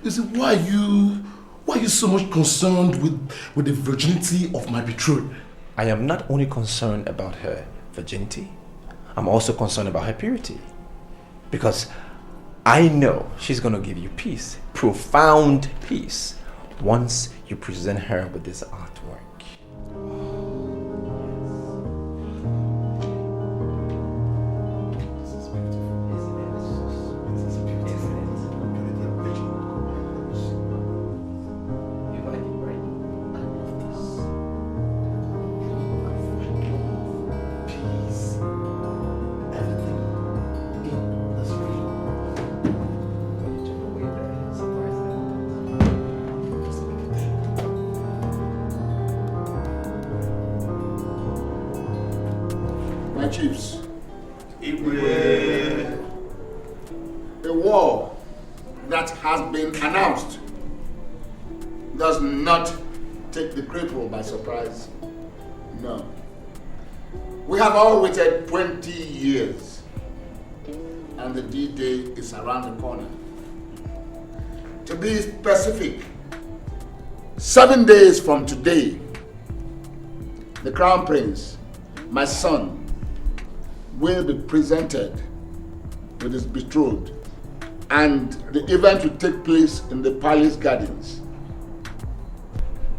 You see, why are you so much concerned with the virginity of my betrothed? I am not only concerned about her virginity, I'm also concerned about her purity. Because I know she's going to give you peace, profound peace, once you present her with this artwork. Chiefs, a war that has been announced does not take the people by surprise. No. We have all waited 20 years and the D-Day is around the corner. To be specific, 7 days from today, the Crown Prince, my son, will be presented with his betrothed, and the event will take place in the palace gardens.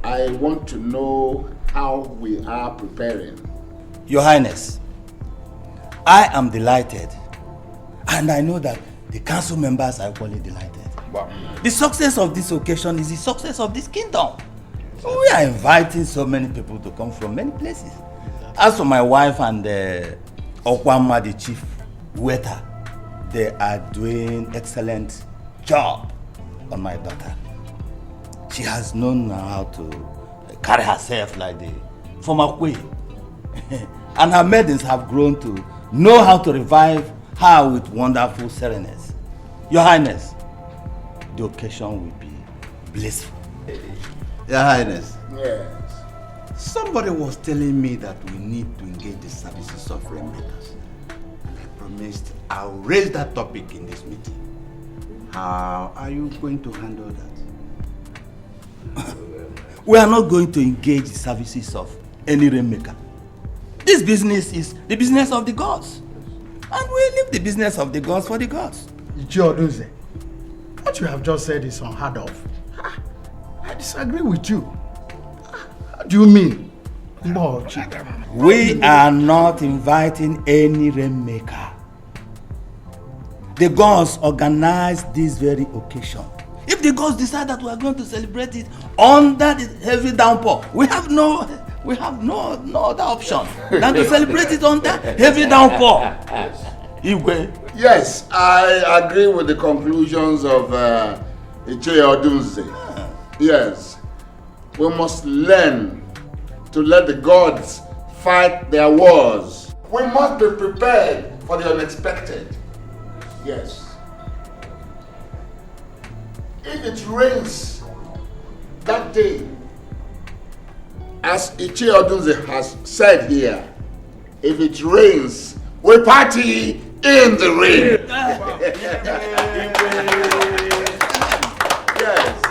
I want to know how we are preparing. Your Highness, I am delighted, and I know that the council members are equally delighted. Wow. The success of this occasion is the success of this kingdom. We are inviting so many people to come from many places. As for my wife and Okwama, the chief waiter, they are doing excellent job on my daughter. She has known how to carry herself like the former queen. And her maidens have grown to know how to revive her with wonderful serenity. Your Highness, the occasion will be blissful. Your Highness. Yes. Somebody was telling me that we need to engage the services of rainmakers. And I promised I'll raise that topic in this meeting. How are you going to handle that? We are not going to engage the services of any rainmaker. This business is the business of the gods. And we leave the business of the gods for the gods. Joduze, what you have just said is unheard of. I disagree with you. What do you mean? We are not inviting any rainmaker. the gods organized this very occasion. If the gods decide that we are going to celebrate it under the heavy downpour, we have no other option than to celebrate it under heavy downpour. Igwe. Yes, I agree with the conclusions of Iche Odunze. Yes, we must learn to let the gods fight their wars. We must be prepared for the unexpected. Yes. If it rains that day, as Iche Odunze has said here, if it rains, we party in the rain. Yes.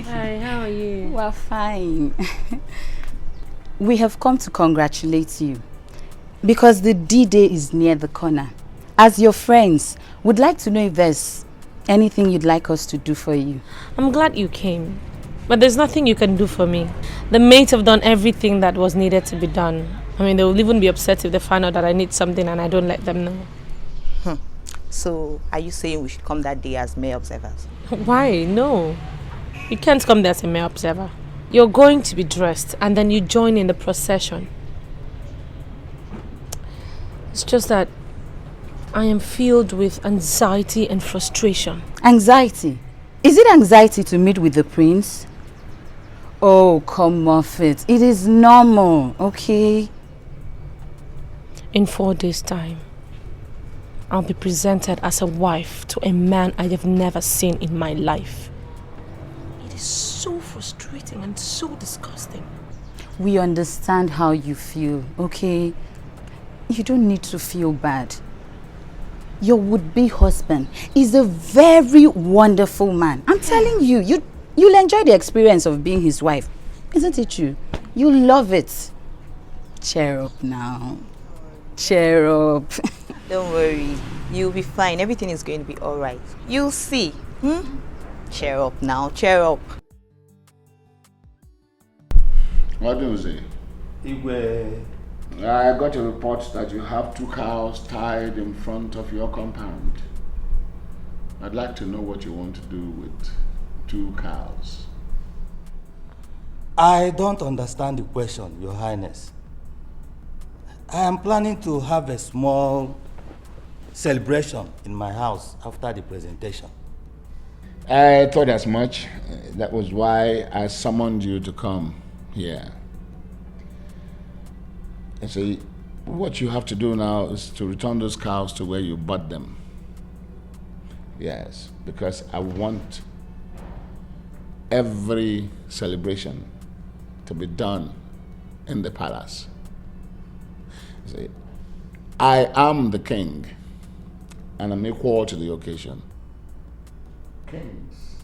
Hi, how are you? We're fine. We have come to congratulate you because the D-Day is near the corner. As your friends, would like to know if there's anything you'd like us to do for you. I'm glad you came, but there's nothing you can do for me. The maids have done everything that was needed to be done. I mean, they will even be upset if they find out that I need something and I don't let them know. So, are you saying we should come that day as mere observers? Why? No. You can't come there as a mere observer. You're going to be dressed and then you join in the procession. It's just that I am filled with anxiety and frustration. Anxiety? Is it anxiety to meet with the prince? Oh, come off it. It is normal, okay? In 4 days' time, I'll be presented as a wife to a man I have never seen in my life. It is so frustrating and so disgusting. We understand how you feel, okay? You don't need to feel bad. Your would-be husband is a very wonderful man. I'm telling you, you'll enjoy the experience of being his wife. Isn't it true? You'll love it. Cheer up now. Cheer up. Don't worry. You'll be fine. Everything is going to be alright. You'll see. Cheer up now. Cheer up. What do you say? Igwe. I got a report that you have 2 cows tied in front of your compound. I'd like to know what you want to do with 2 cows. I don't understand the question, Your Highness. I am planning to have a small celebration in my house after the presentation. I thought as much. That was why I summoned you to come here. And see, what you have to do now is to return those cows to where you bought them. Yes, because I want every celebration to be done in the palace. See, I am the king, and I'm equal to the occasion. Kings,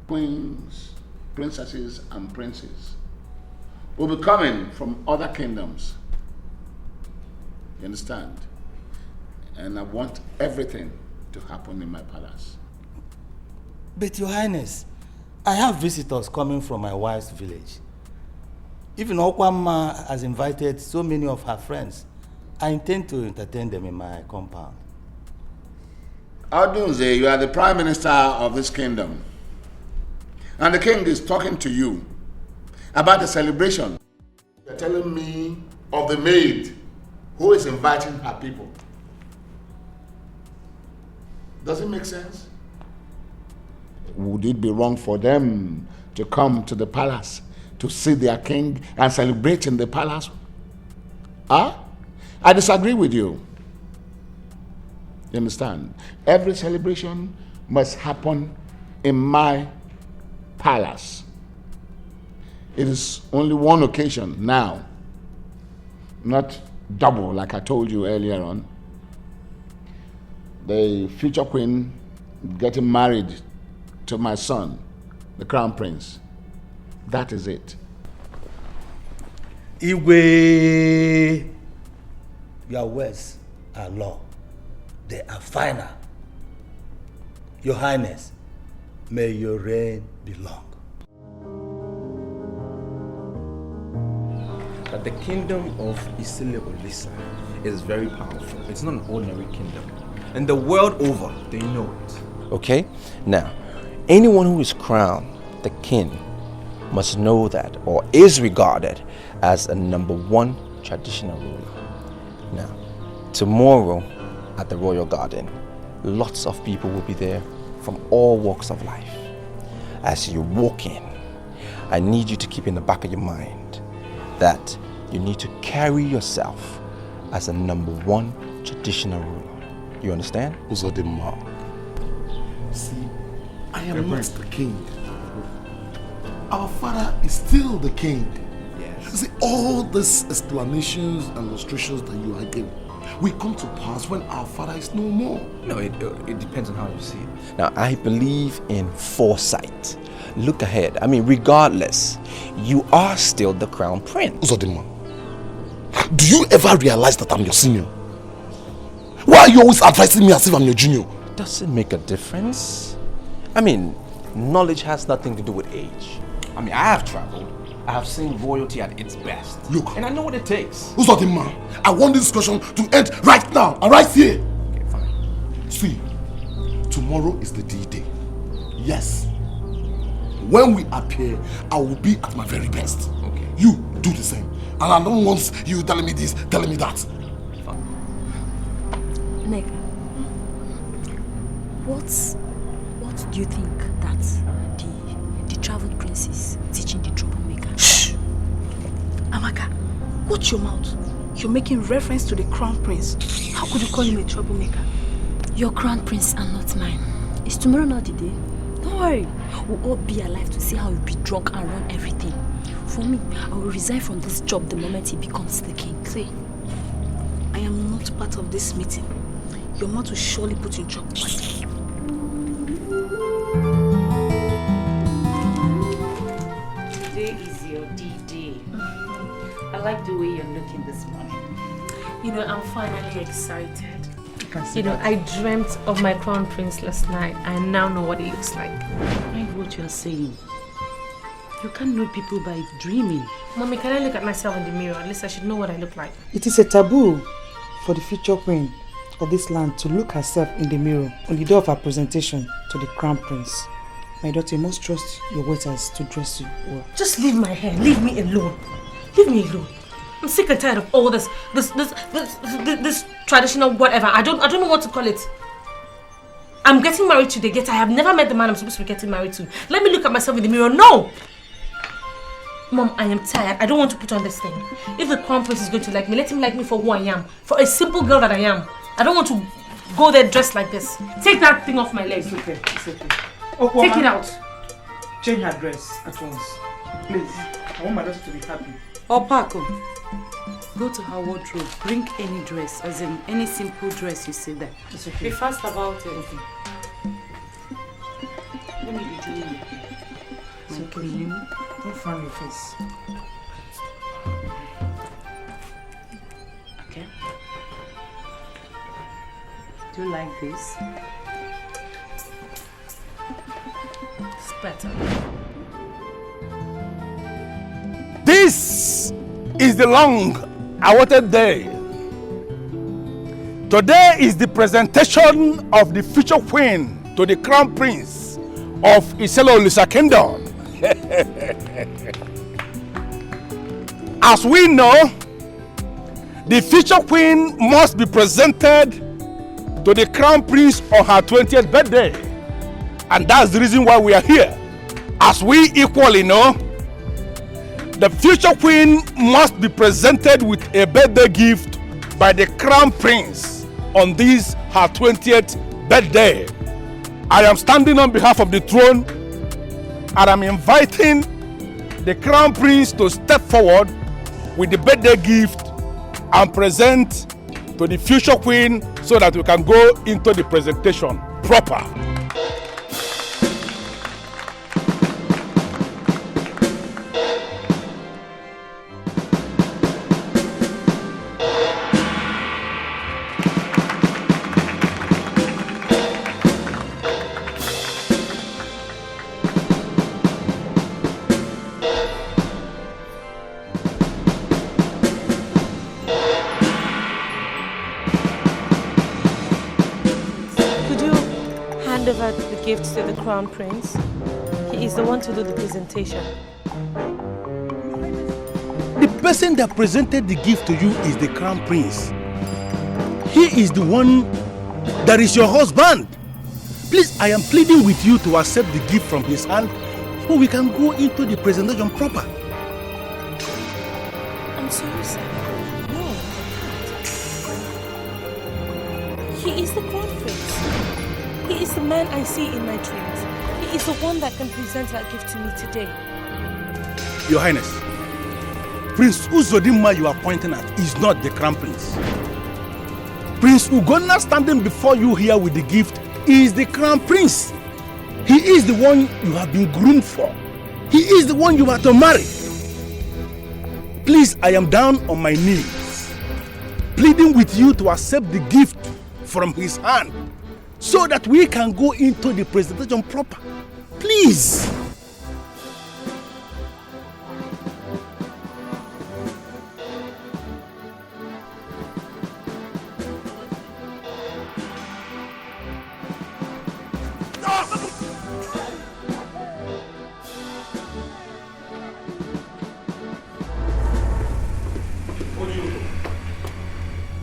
queens, princesses, and princes will be coming from other kingdoms. You understand? And I want everything to happen in my palace. But Your Highness, I have visitors coming from my wife's village. Even Okwama has invited so many of her friends. I intend to entertain them in my compound. Odunze, you are the prime minister of this kingdom. And the king is talking to you about the celebration. You're telling me of the maid who is inviting her people. Does it make sense? Would it be wrong for them to come to the palace to see their king and celebrate in the palace? Huh? I disagree with you. You understand? Every celebration must happen in my palace. It is only one occasion now, not double like I told you earlier on. The future queen getting married to my son, the crown prince. That is it. Igwe, your words are law. They are final. Your Highness, may your reign be long. The kingdom of Isile Olisa is very powerful. It's not an ordinary kingdom. And the world over, they know it. Okay? Now, anyone who is crowned the king must know that, or is regarded as a #1 traditional ruler. Now, tomorrow at the Royal Garden, lots of people will be there from all walks of life. As you walk in, I need you to keep in the back of your mind that you need to carry yourself as a #1 traditional ruler. You understand? Uzodimma. See, I am not the king. Our father is still the king. Yes. You see, all these explanations and illustrations that you are giving will come to pass when our father is no more. No, it depends on how you see it. Now, I believe in foresight. Look ahead. I mean, regardless, you are still the crown prince. Uzodimma, do you ever realize that I'm your senior? Why are you always advising me as if I'm your junior? Does it make a difference? I mean, knowledge has nothing to do with age. I mean, I have traveled. I have seen royalty at its best. Look. And I know what it takes. Uzodimma, I want this discussion to end right now and right here. Okay, fine. See, tomorrow is the D-Day. Yes. When we appear, I will be at my very best. Okay. You do the same. And I don't want you telling me this, telling me that. Fine. Neka, what do you think that the traveled prince is teaching the troublemaker? Shh! Amaka, watch your mouth. You're making reference to the crown prince. How could you call him a troublemaker? Your crown prince and not mine. Is tomorrow not the day? Don't worry. We'll all be alive to see how he'll be drunk and run everything. For me, I will resign from this job the moment he becomes the king. See, I am not part of this meeting. Your mouth will surely put you in trouble. Today is your D-Day. I like the way you're looking this morning. You know, I'm finally excited. You know, I dreamt of my crown prince last night. I now know what he looks like. Mind what you're saying. You can't know people by dreaming. Mommy, can I look at myself in the mirror? At least I should know what I look like. It is a taboo for the future queen of this land to look herself in the mirror on the day of her presentation to the crown prince. My daughter, you must trust your waiters to dress you well. Just leave my hair. Leave me alone. Leave me alone. I'm sick and tired of all this traditional whatever. I don't know what to call it. I'm getting married today, yet I have never met the man I'm supposed to be getting married to. Let me look at myself in the mirror. No! Mom, I am tired. I don't want to put on this thing. If the crown prince is going to like me, let him like me for who I am. For a simple girl that I am. I don't want to go there dressed like this. Take that thing off my legs. It's okay. It's okay. Take it out. Change her dress at once. Please. I want my daughter to be happy. Opako, go to her wardrobe. Bring any dress, as in any simple dress you see there. It's okay. Be fast about it. Okay. Let me be doing it. It's okay. Don't frown your face. Okay. Do you like this? It's better. This is the long-awaited day. Today is the presentation of the future queen to the crown prince of Isile Olisa Kingdom. As we know, the future queen must be presented to the crown prince on her 20th birthday. And that's the reason why we are here. As we equally know, the future queen must be presented with a birthday gift by the crown prince on this her 20th birthday. I am standing on behalf of the throne and I'm inviting the crown prince to step forward with the birthday gift and present to the future queen so that we can go into the presentation proper. hand over the gift to the Crown Prince. He is the one to do the presentation. The person that presented the gift to you is the Crown Prince. He is the one that is your husband. Please, I am pleading with you to accept the gift from his hand so we can go into the presentation proper. I'm sorry, sir. No. He is the Crown Prince. He is the man I see in my dreams. He is the one that can present that gift to me today. Your Highness, Prince Uzodinma you are pointing at is not the Crown Prince. Prince Ugonna standing before you here with the gift is the Crown Prince. He is the one you have been groomed for. He is the one you are to marry. Please, I am down on my knees, pleading with you to accept the gift from his hand so that we can go into the presentation proper. Please.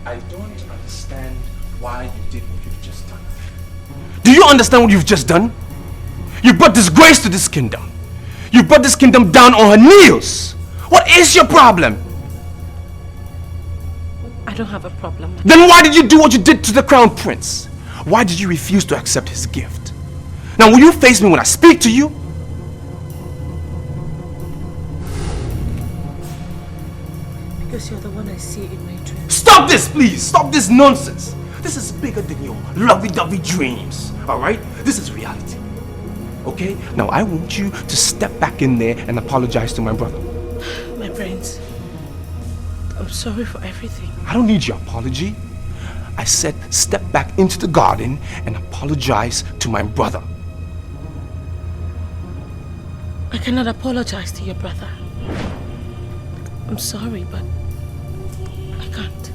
I don't understand why you did what you've just done. Do you understand what you've just done? You brought disgrace to this kingdom. You brought this kingdom down on her knees. What is your problem? I don't have a problem. Then why did you do what you did to the Crown Prince? Why did you refuse to accept his gift? Now will you face me when I speak to you? Because you're the one I see in my dreams. Stop this, please! Stop this nonsense! This is bigger than your lovey-dovey dreams, alright? This is reality, okay? Now I want you to step back in there and apologize to my brother. My brains. I'm sorry for everything. I don't need your apology. I said step back into the garden and apologize to my brother. I cannot apologize to your brother. I'm sorry, but I can't.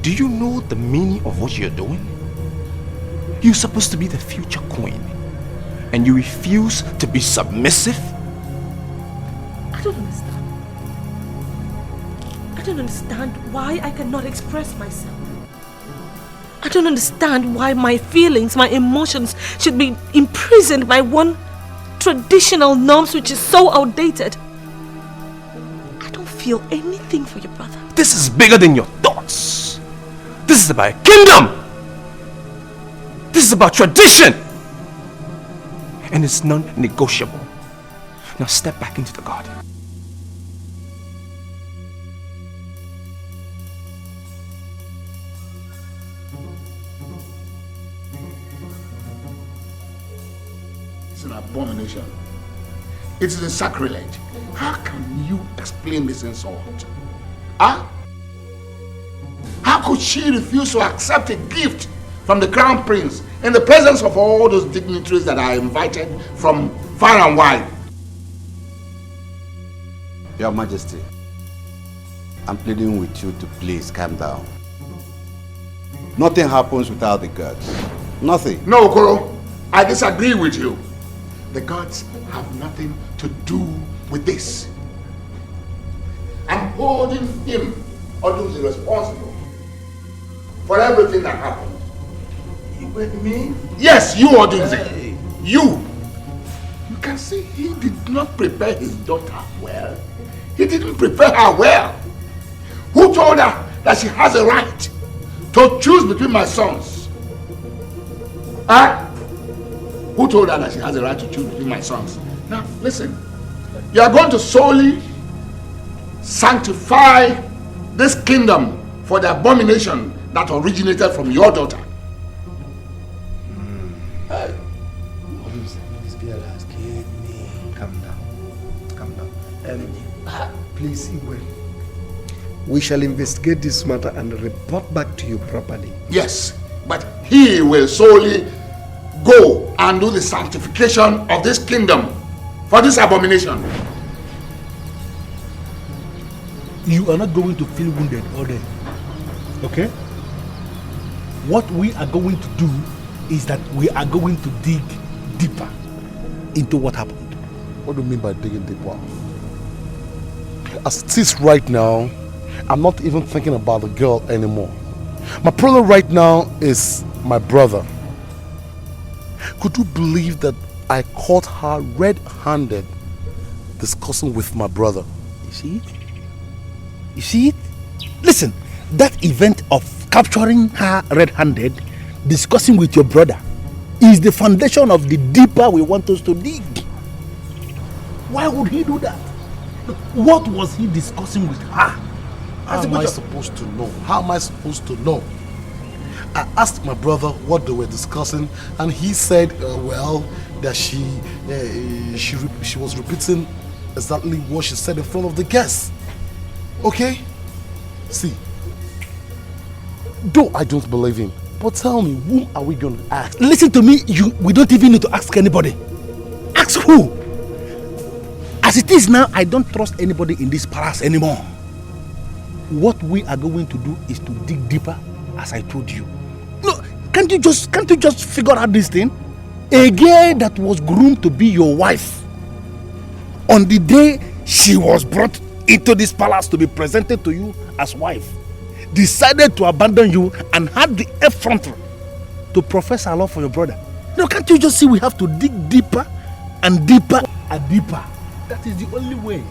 Do you know the meaning of what you're doing? You're supposed to be the future queen, and you refuse to be submissive? I don't understand. I don't understand why I cannot express myself. I don't understand why my feelings, my emotions should be imprisoned by one traditional norms which is so outdated. I don't feel anything for your brother. This is bigger than your thoughts. This is about a kingdom. This is about tradition. And it's non-negotiable. Now step back into the garden. It's an abomination. It is a sacrilege. How can you explain this insult? Huh? How could she refuse to accept a gift from the Crown Prince in the presence of all those dignitaries that are invited from far and wide? Your Majesty, I'm pleading with you to please calm down. Nothing happens without the gods. Nothing. No, Okoro, I disagree with you. The gods have nothing to do with this. I'm holding him, Odunze, responsible for everything that happened. Me? Yes, you, Odunze. Hey. You can see he did not prepare his daughter well. He didn't prepare her well. Who told her that she has a right to choose between my sons? Huh? Who told her that she has a right to choose between my sons? Now, listen. You are going to solely sanctify this kingdom for the abomination that originated from your daughter. Calm down. Calm down. Please, Igwe. We shall investigate this matter and report back to you properly. Yes, but he will solely go and do the sanctification of this kingdom for this abomination. You are not going to feel wounded all day. Okay? What we are going to do is that we are going to dig deeper into what happened. What do you mean by digging deeper? As it is right now, I'm not even thinking about the girl anymore. My problem right now is my brother. Could you believe that I caught her red-handed discussing with my brother? You see it? You see it? Listen, that event of capturing her red-handed, discussing with your brother, is the foundation of the deeper we want us to dig. Why would he do that? What was he discussing with her? How am I supposed to know? How am I supposed to know? I asked my brother what they were discussing, and he said, well, that she was repeating exactly what she said in front of the guests. Okay? See, though I don't believe him, but tell me, whom are we going to ask? Listen to me, we don't even need to ask anybody. Ask who? As it is now, I don't trust anybody in this palace anymore. What we are going to do is to dig deeper, as I told you. No, can't you just figure out this thing? A girl that was groomed to be your wife, on the day she was brought into this palace to be presented to you as wife, decided to abandon you and had the effrontery to profess her love for your brother. No, can't you just see we have to dig deeper and deeper and deeper? That is the only way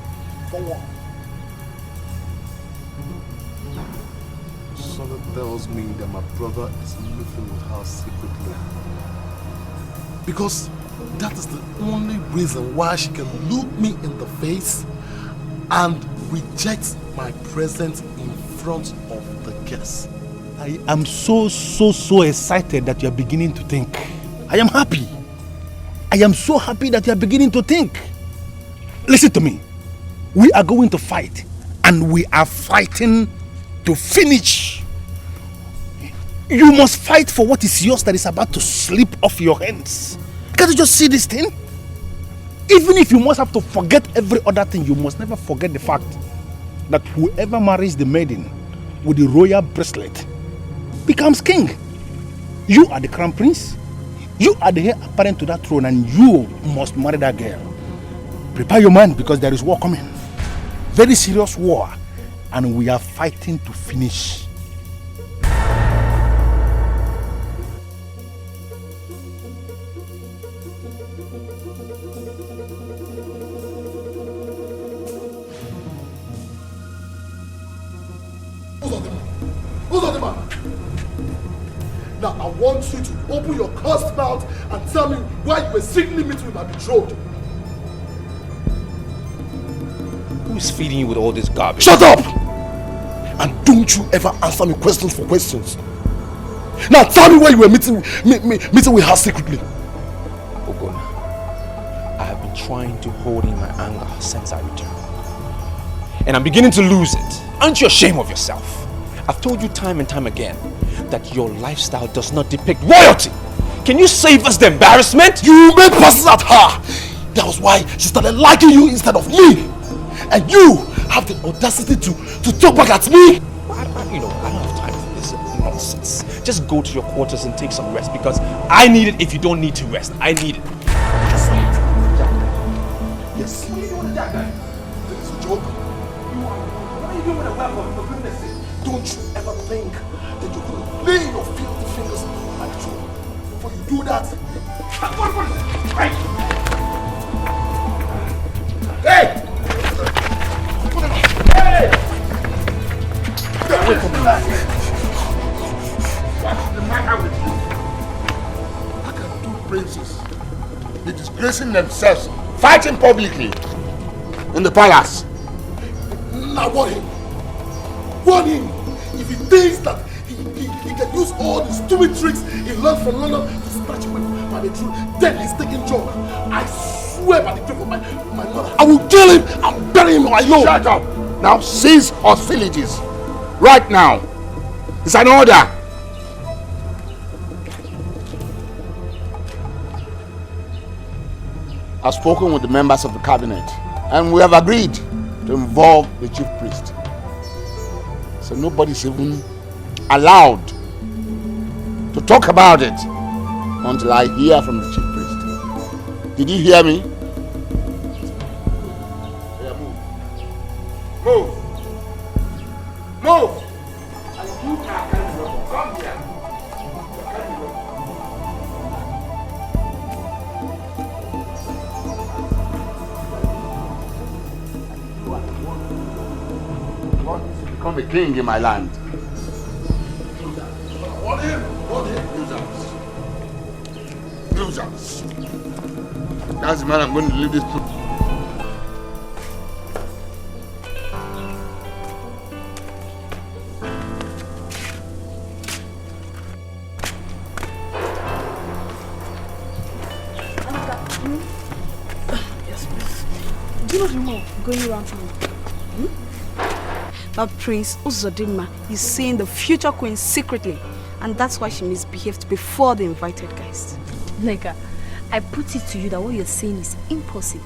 forward. So that tells me that my brother is living with her secretly. Because that is the only reason why she can look me in the face and reject my presence in front of the guests. I am so excited that you are beginning to think. I am happy. I am so happy that you are beginning to think. Listen to me. We are going to fight, and we are fighting to finish. You must fight for what is yours that is about to slip off your hands. Can't you just see this thing? Even if you must have to forget every other thing, you must never forget the fact that whoever marries the maiden with the royal bracelet becomes king. You are the crown prince. You are the heir apparent to that throne, and you must marry that girl. Prepare your mind, because there is war coming. Very serious war. And we are fighting to finish. Now I want you to open your cursed mouth and tell me why you were secretly meeting with my betrothed. Who's feeding you with all this garbage? Shut up! And don't you ever answer me questions for questions. Now tell me why you were meeting with her secretly. Ogona, I have been trying to hold in my anger since I returned. And I'm beginning to lose it. Aren't you ashamed of yourself? I've told you time and time again that your lifestyle does not depict royalty. Can you save us the embarrassment? You made passes at her. That was why she started liking you instead of me. And you have the audacity to talk back at me. I don't have time for this nonsense. Just go to your quarters and take some rest, because I need it if you don't need to rest. I need it. Yes. What are you doing with that guy? This is a joke. What are you doing with a weapon, for goodness sake? Don't you ever think that you can lay your filthy fingers on my throat before you do that? What is it? Right. Hey! Hey! Get away from me. What's the matter with you? How can two princes be disgracing themselves, fighting publicly in the palace? Now warn him. Warn him. If he thinks that he can use all the stupid tricks he learned from London to snatch my betrothed, then he's taking joke. I swear by the grave of my mother, I will kill him and bury him. I know. Shut up. Now cease hostilities. Right now. It's an order. I've spoken with the members of the cabinet, and we have agreed to involve the chief priest. So nobody's even allowed to talk about it until I hear from the chief priest. Did you hear me? Yeah, move. Move! And you can come here. You want to become a king in my land. Hold him. Losers. That's the man I'm going to leave this to. Yes, please. Do you know the rumor going around town? That Prince Uzodinma is seeing the future queen secretly, and that's why she misbehaved before the invited guests. Nega, I put it to you that what you're saying is impossible.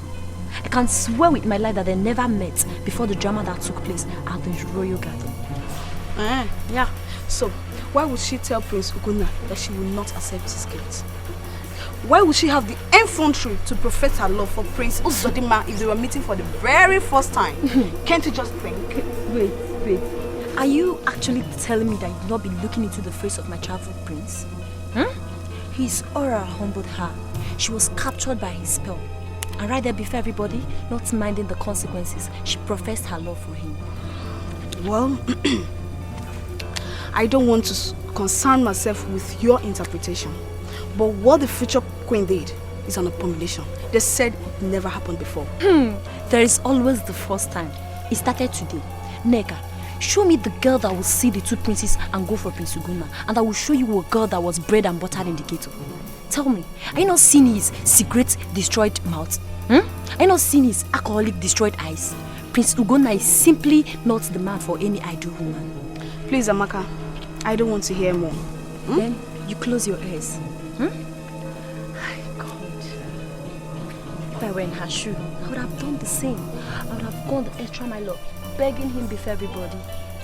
I can swear with my life that they never met before the drama that took place at the royal garden. Yeah. So, why would she tell Prince Ugonna that she will not accept his gift? Why would she have the effrontery to profess her love for Prince Uzodinma if they were meeting for the very first time? Can't you just think? Wait. Are you actually telling me that you've not been looking into the face of my childhood prince? His aura humbled her. She was captured by his spell. And right there before everybody, not minding the consequences, she professed her love for him. Well, I don't want to concern myself with your interpretation. But what the future queen did is an abomination. They said it never happened before. There is always the first time. It started today. Nega, show me the girl that will see the two princes and go for Prince Ugonna, and I will show you a girl that was bred and buttered in the ghetto. Tell me, are you not seeing his cigarette destroyed mouth? Are you not seeing his alcoholic destroyed eyes? Prince Ugonna is simply not the man for any ideal woman. Please, Amaka, I don't want to hear more. Then you close your ears. God. If I were in her shoe, I would have done the same. I would have gone the extra mile, begging him before everybody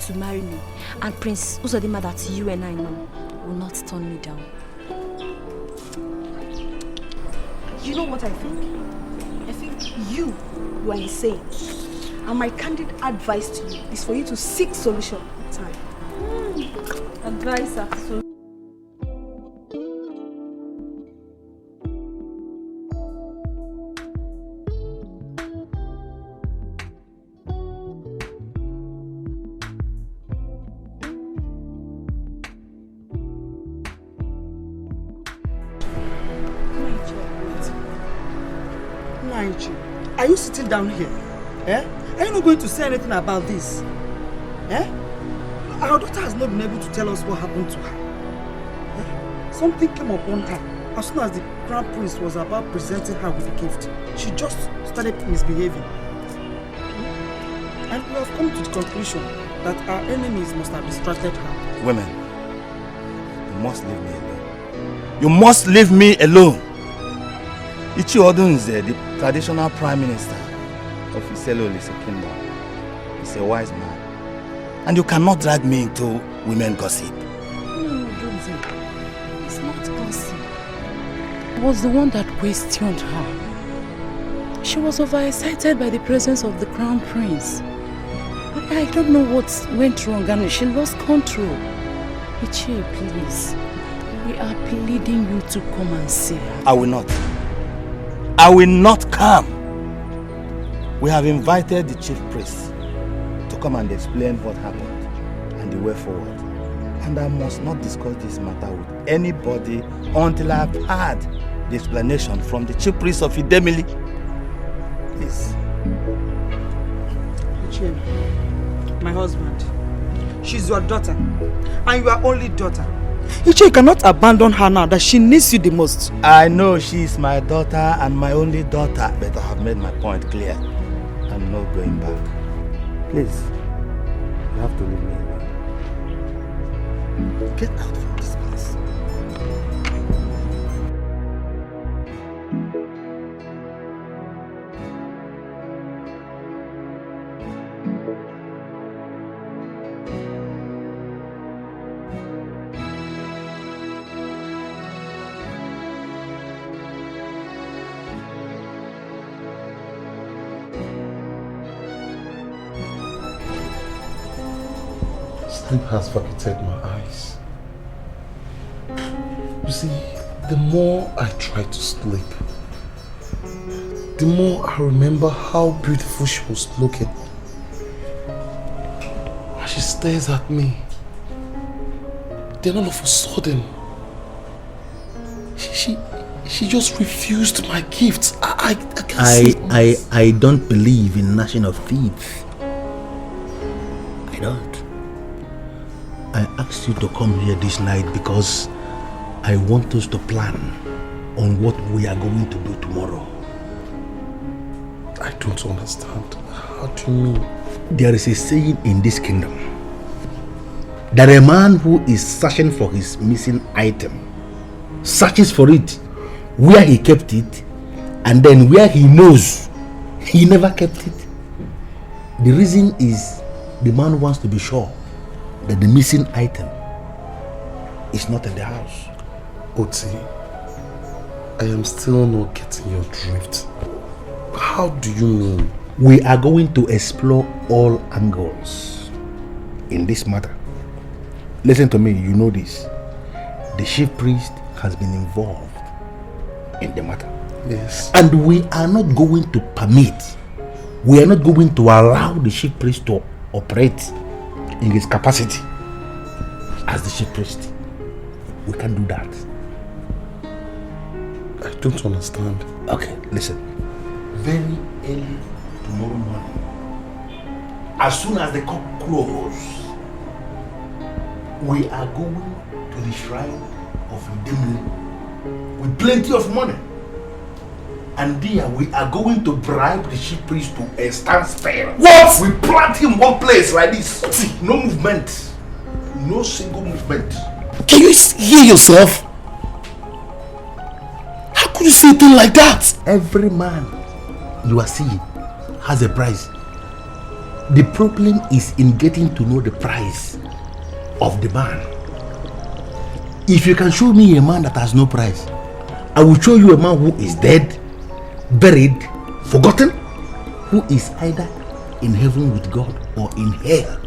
to marry me. And Prince Uzodinma that you and I know will not turn me down. You know what I think? I think you are insane. And my candid advice to you is for you to seek solution in time. Advisor. Are you sitting down here? Are you not going to say anything about this? Our daughter has not been able to tell us what happened to her. Something came upon her as soon as the crown prince was about presenting her with a gift. She just started misbehaving. And we have come to the conclusion that our enemies must have distracted her. Women, you must leave me alone. You must leave me alone. Ichi Odunze, the traditional prime minister of Iselolise Kingdom, is a wise man. And you cannot drag me into women gossip. No, Josie. It's not gossip. I was the one that questioned her. She was overexcited by the presence of the crown prince. I don't know what went wrong and she lost control. Ichi, please. We are pleading you to come and see her. I will not. I will not come. We have invited the chief priest to come and explain what happened and the way forward. And I must not discuss this matter with anybody until I have had the explanation from the chief priest of Idemili. Please. Uchenna, my husband, she's your daughter, and your only daughter. Ichi, you cannot abandon her now that she needs you the most. I know she is my daughter and my only daughter, but I have made my point clear. I'm not going back. Please, you have to leave me alone. Get out from this place. Sleep has vacated my eyes. You see, the more I try to sleep, the more I remember how beautiful she was looking. As she stares at me, then all of a sudden, she just refused my gifts. I can't see. I don't believe in gnashing of teeth. I don't. I asked you to come here this night because I want us to plan on what we are going to do tomorrow. I don't understand. How do you mean? There is a saying in this kingdom that a man who is searching for his missing item searches for it where he kept it, and then where he knows he never kept it. The reason is the man wants to be sure that the missing item is not in the house. Oti, I am still not getting your drift. How do you mean? We are going to explore all angles in this matter. Listen to me, you know this. The chief priest has been involved in the matter. Yes. And we are not going to permit, we are not going to allow the chief priest to operate in his capacity as the chief priest. We can't do that. I don't understand. Okay, listen. Very early tomorrow morning, as soon as the cock crows, we are going to the shrine of Idemili with plenty of money. And there we are going to bribe the chief priest to a standstill. What? We plant him one place like this. No movement. No single movement. Can you hear yourself? How could you say a thing like that? Every man you are seeing has a price. The problem is in getting to know the price of the man. If you can show me a man that has no price, I will show you a man who is dead, buried, forgotten, who is either in heaven with God or in hell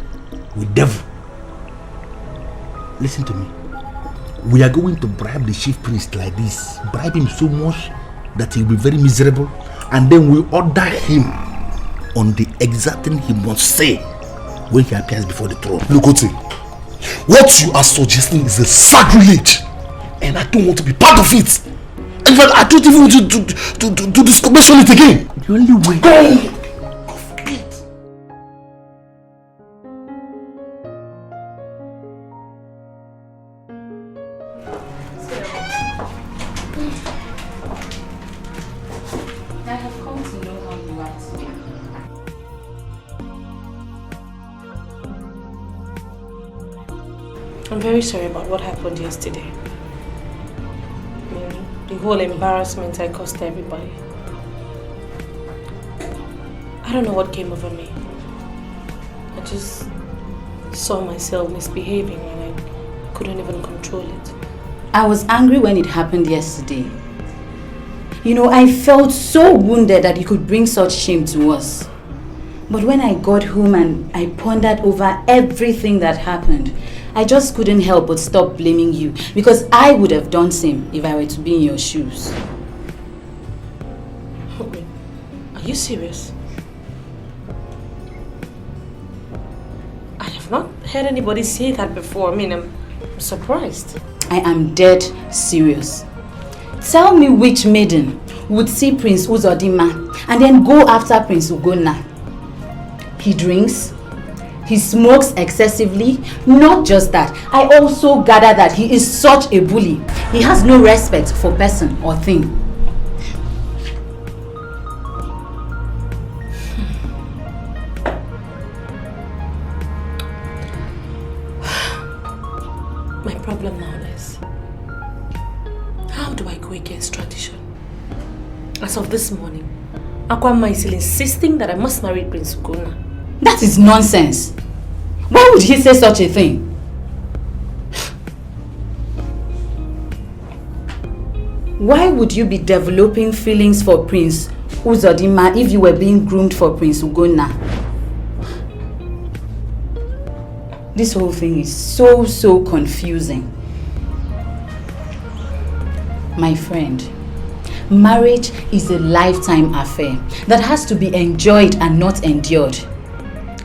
with devil. Listen to me. We are going to bribe the chief priest like this. Bribe him so much that he will be very miserable, and then we order him on the exact thing he must say when he appears before the throne. Look, Oti, what you are suggesting is a sacrilege, and I don't want to be part of it. In fact, I don't even want to mention it again. The only way. Go! I have come to know how you are today. I'm very sorry about what happened yesterday. I mean, the whole embarrassment I caused everybody. I don't know what came over me. I just saw myself misbehaving and I couldn't even control it. I was angry when it happened yesterday. You know, I felt so wounded that you could bring such shame to us. But when I got home and I pondered over everything that happened, I just couldn't help but stop blaming you, because I would have done same if I were to be in your shoes. Are you serious? I have not heard anybody say that before. I mean, I'm surprised. I am dead serious. Tell me which maiden would see Prince Uzodinma and then go after Prince Ugonna. He drinks, he smokes excessively. Not just that, I also gather that he is such a bully. He has no respect for person or thing. My problem now is, how do I go against tradition? As of this morning, Akwama is still insisting that I must marry Prince Ugonna. That is nonsense. Why would he say such a thing? Why would you be developing feelings for Prince Uzodinma if you were being groomed for Prince Ugonna? This whole thing is so confusing. My friend, marriage is a lifetime affair that has to be enjoyed and not endured.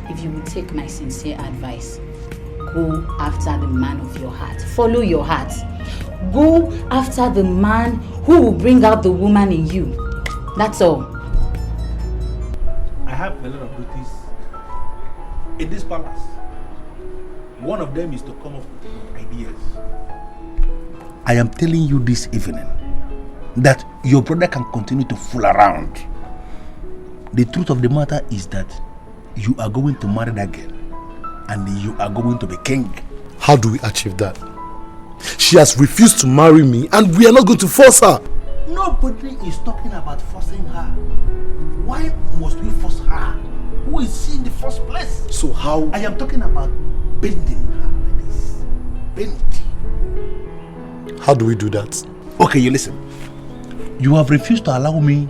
If you will take my sincere advice, go after the man of your heart. Follow your heart. Go after the man who will bring out the woman in you. That's all. I have a lot of duties in this palace. One of them is to come up with ideas. I am telling you this evening that your brother can continue to fool around. The truth of the matter is that you are going to marry that girl and you are going to be king. How do we achieve that? She has refused to marry me and we are not going to force her. Nobody is talking about forcing her. Why must we force her? Who is she in the first place? So how? I am talking about bending her like this. Bend. How do we do that? Okay, you listen. You have refused to allow me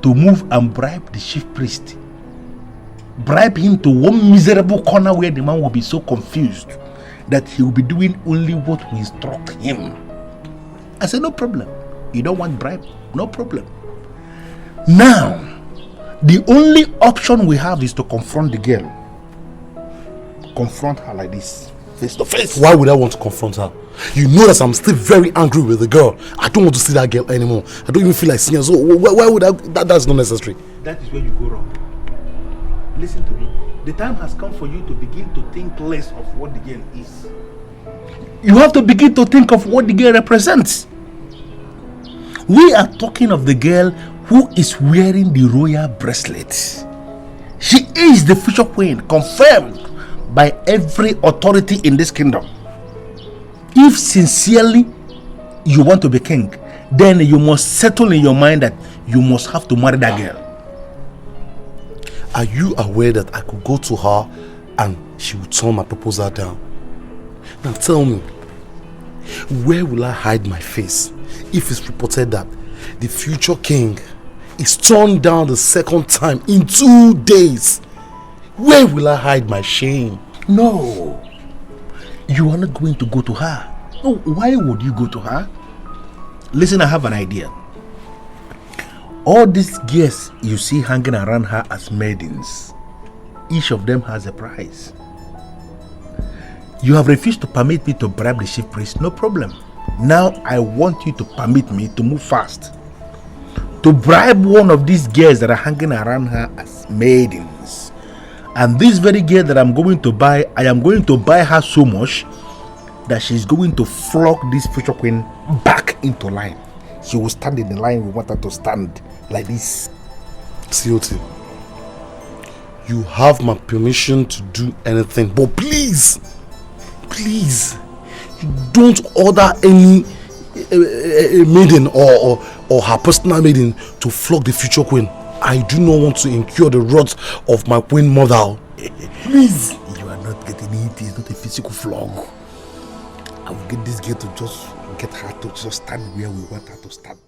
to move and bribe the chief priest. Bribe him to one miserable corner where the man will be so confused that he will be doing only what we instruct him. I said, no problem. You don't want bribe? No problem. Now, the only option we have is to confront the girl. Confront her like this, face to face. Why would I want to confront her? You know that I'm still very angry with the girl. I don't want to see that girl anymore. I don't even feel like seeing her. So why would I? That's not necessary. That is where you go wrong. Listen to me. The time has come for you to begin to think less of what the girl is. You have to begin to think of what the girl represents. We are talking of the girl who is wearing the royal bracelet. She is the future queen, confirmed by every authority in this kingdom. If sincerely you want to be king, then you must settle in your mind that you must have to marry that girl. Are you aware that I could go to her and she would turn my proposal down? Now tell me, where will I hide my face if it's reported that the future king is turned down the second time in 2 days? Where will I hide my shame? No, you are not going to go to her. No, why would you go to her? Listen, I have an idea. All these girls you see hanging around her as maidens, each of them has a price. You have refused to permit me to bribe the chief priest, no problem. Now I want you to permit me to move fast, to bribe one of these girls that are hanging around her as maidens. And this very girl that I'm going to buy, I am going to buy her so much that she's going to flog this future queen back into line. She will stand in the line we want her to stand, like this. COT, you have my permission to do anything, but please, don't order any maiden or her personal maiden to flog the future queen. I do not want to incur the wrath of my queen mother. Please. You are not getting it. It's not a physical flog. I will get this girl to just get her to just stand where we want her to stand.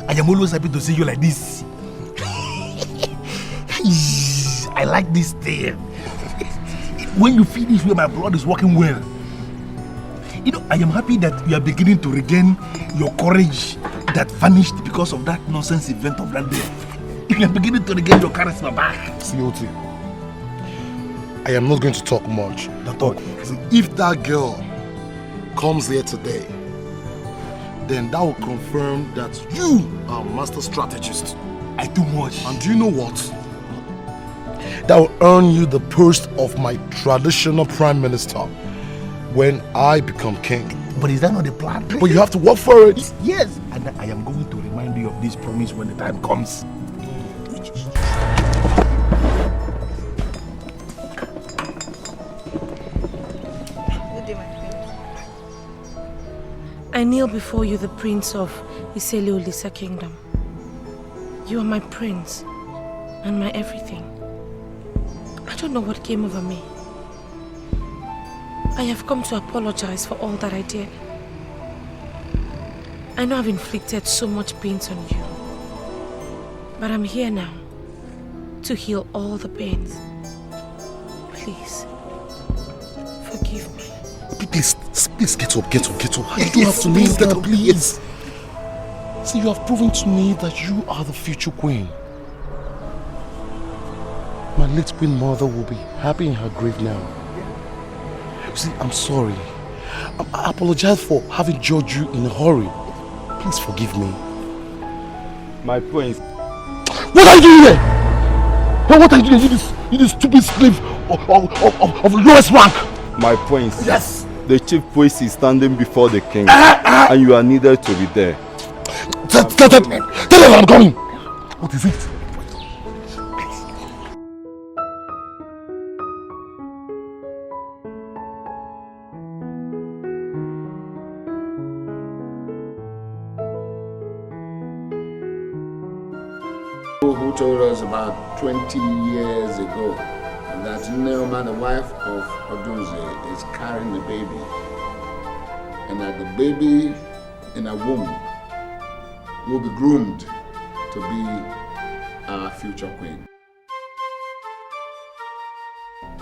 I am always happy to see you like this. I like this thing. When you feel this way, my blood is working well. You know, I am happy that you are beginning to regain your courage that vanished because of that nonsense event of that day. You are beginning to regain your charisma back. COT, I am not going to talk much. Don't talk. If that girl comes here today, then that will confirm that you are a master strategist. I do much. And do you know what? That will earn you the post of my traditional prime minister when I become king. But is that not the plan? But you have to work for it. Yes, and I am going to remind you of this promise when the time comes. I kneel before you, the prince of Iselio-Lisa kingdom. You are my prince and my everything. I don't know what came over me. I have come to apologize for all that I did. I know I've inflicted so much pain on you. But I'm here now to heal all the pains. Please, forgive me. Please get up. You don't have to kneel down, please. See, you have proven to me that you are the future queen. My late queen mother will be happy in her grave now. You see, I'm sorry. I apologize for having judged you in a hurry. Please forgive me. My prince. What are you doing here? What are you doing? You this stupid slave of lowest rank. My prince. Yes. The chief priest is standing before the king, and you are needed to be there. Tell them I'm coming. What is it? Who told us about 20 years ago that Neoma, the wife of Odunze, is carrying a baby, and that the baby in her womb will be groomed to be our future queen.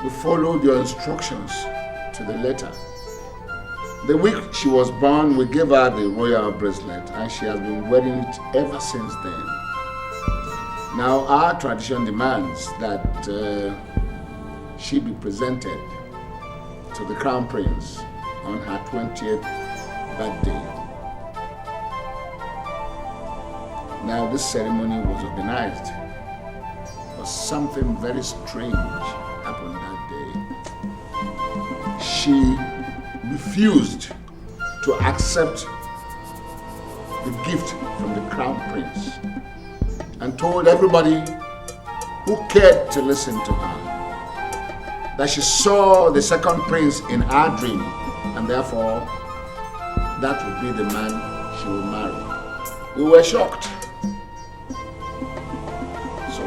We followed your instructions to the letter. The week she was born, we gave her the royal bracelet, and she has been wearing it ever since then. Now our tradition demands that she be presented to the crown prince on her 20th birthday. Now this ceremony was organized, but something very strange happened that day. She refused to accept the gift from the crown prince and told everybody who cared to listen to her that she saw the second prince in her dream, and therefore that would be the man she would marry. We were shocked. So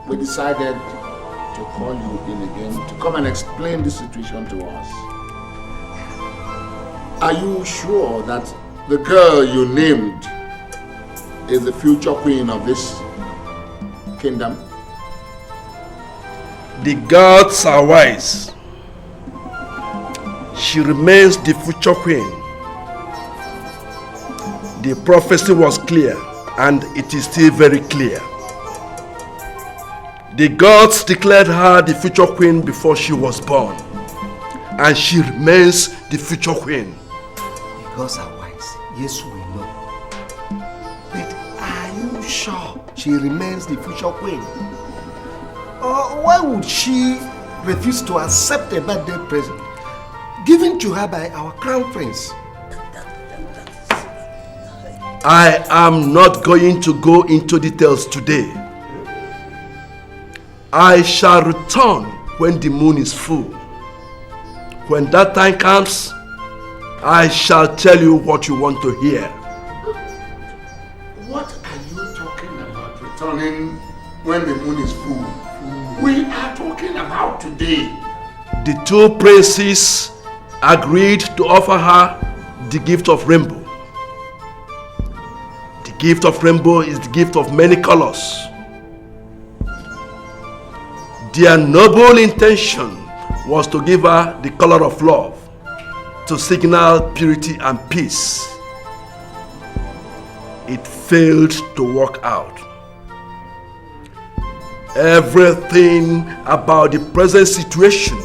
we decided to call you in again to come and explain the situation to us. Are you sure that the girl you named is the future queen of this kingdom? The gods are wise. She remains the future queen. The prophecy was clear, and it is still very clear. The gods declared her the future queen before she was born, and she remains the future queen. The gods are wise. Yes, we know. But are you sure she remains the future queen? Or why would she refuse to accept a birthday present given to her by our crown prince? I am not going to go into details today. I shall return when the moon is full. When that time comes, I shall tell you what you want to hear. What are you talking about, returning when the moon is full? We are talking about today. The two princes agreed to offer her the gift of rainbow. The gift of rainbow is the gift of many colors. Their noble intention was to give her the color of love, to signal purity and peace. It failed to work out. Everything about the present situation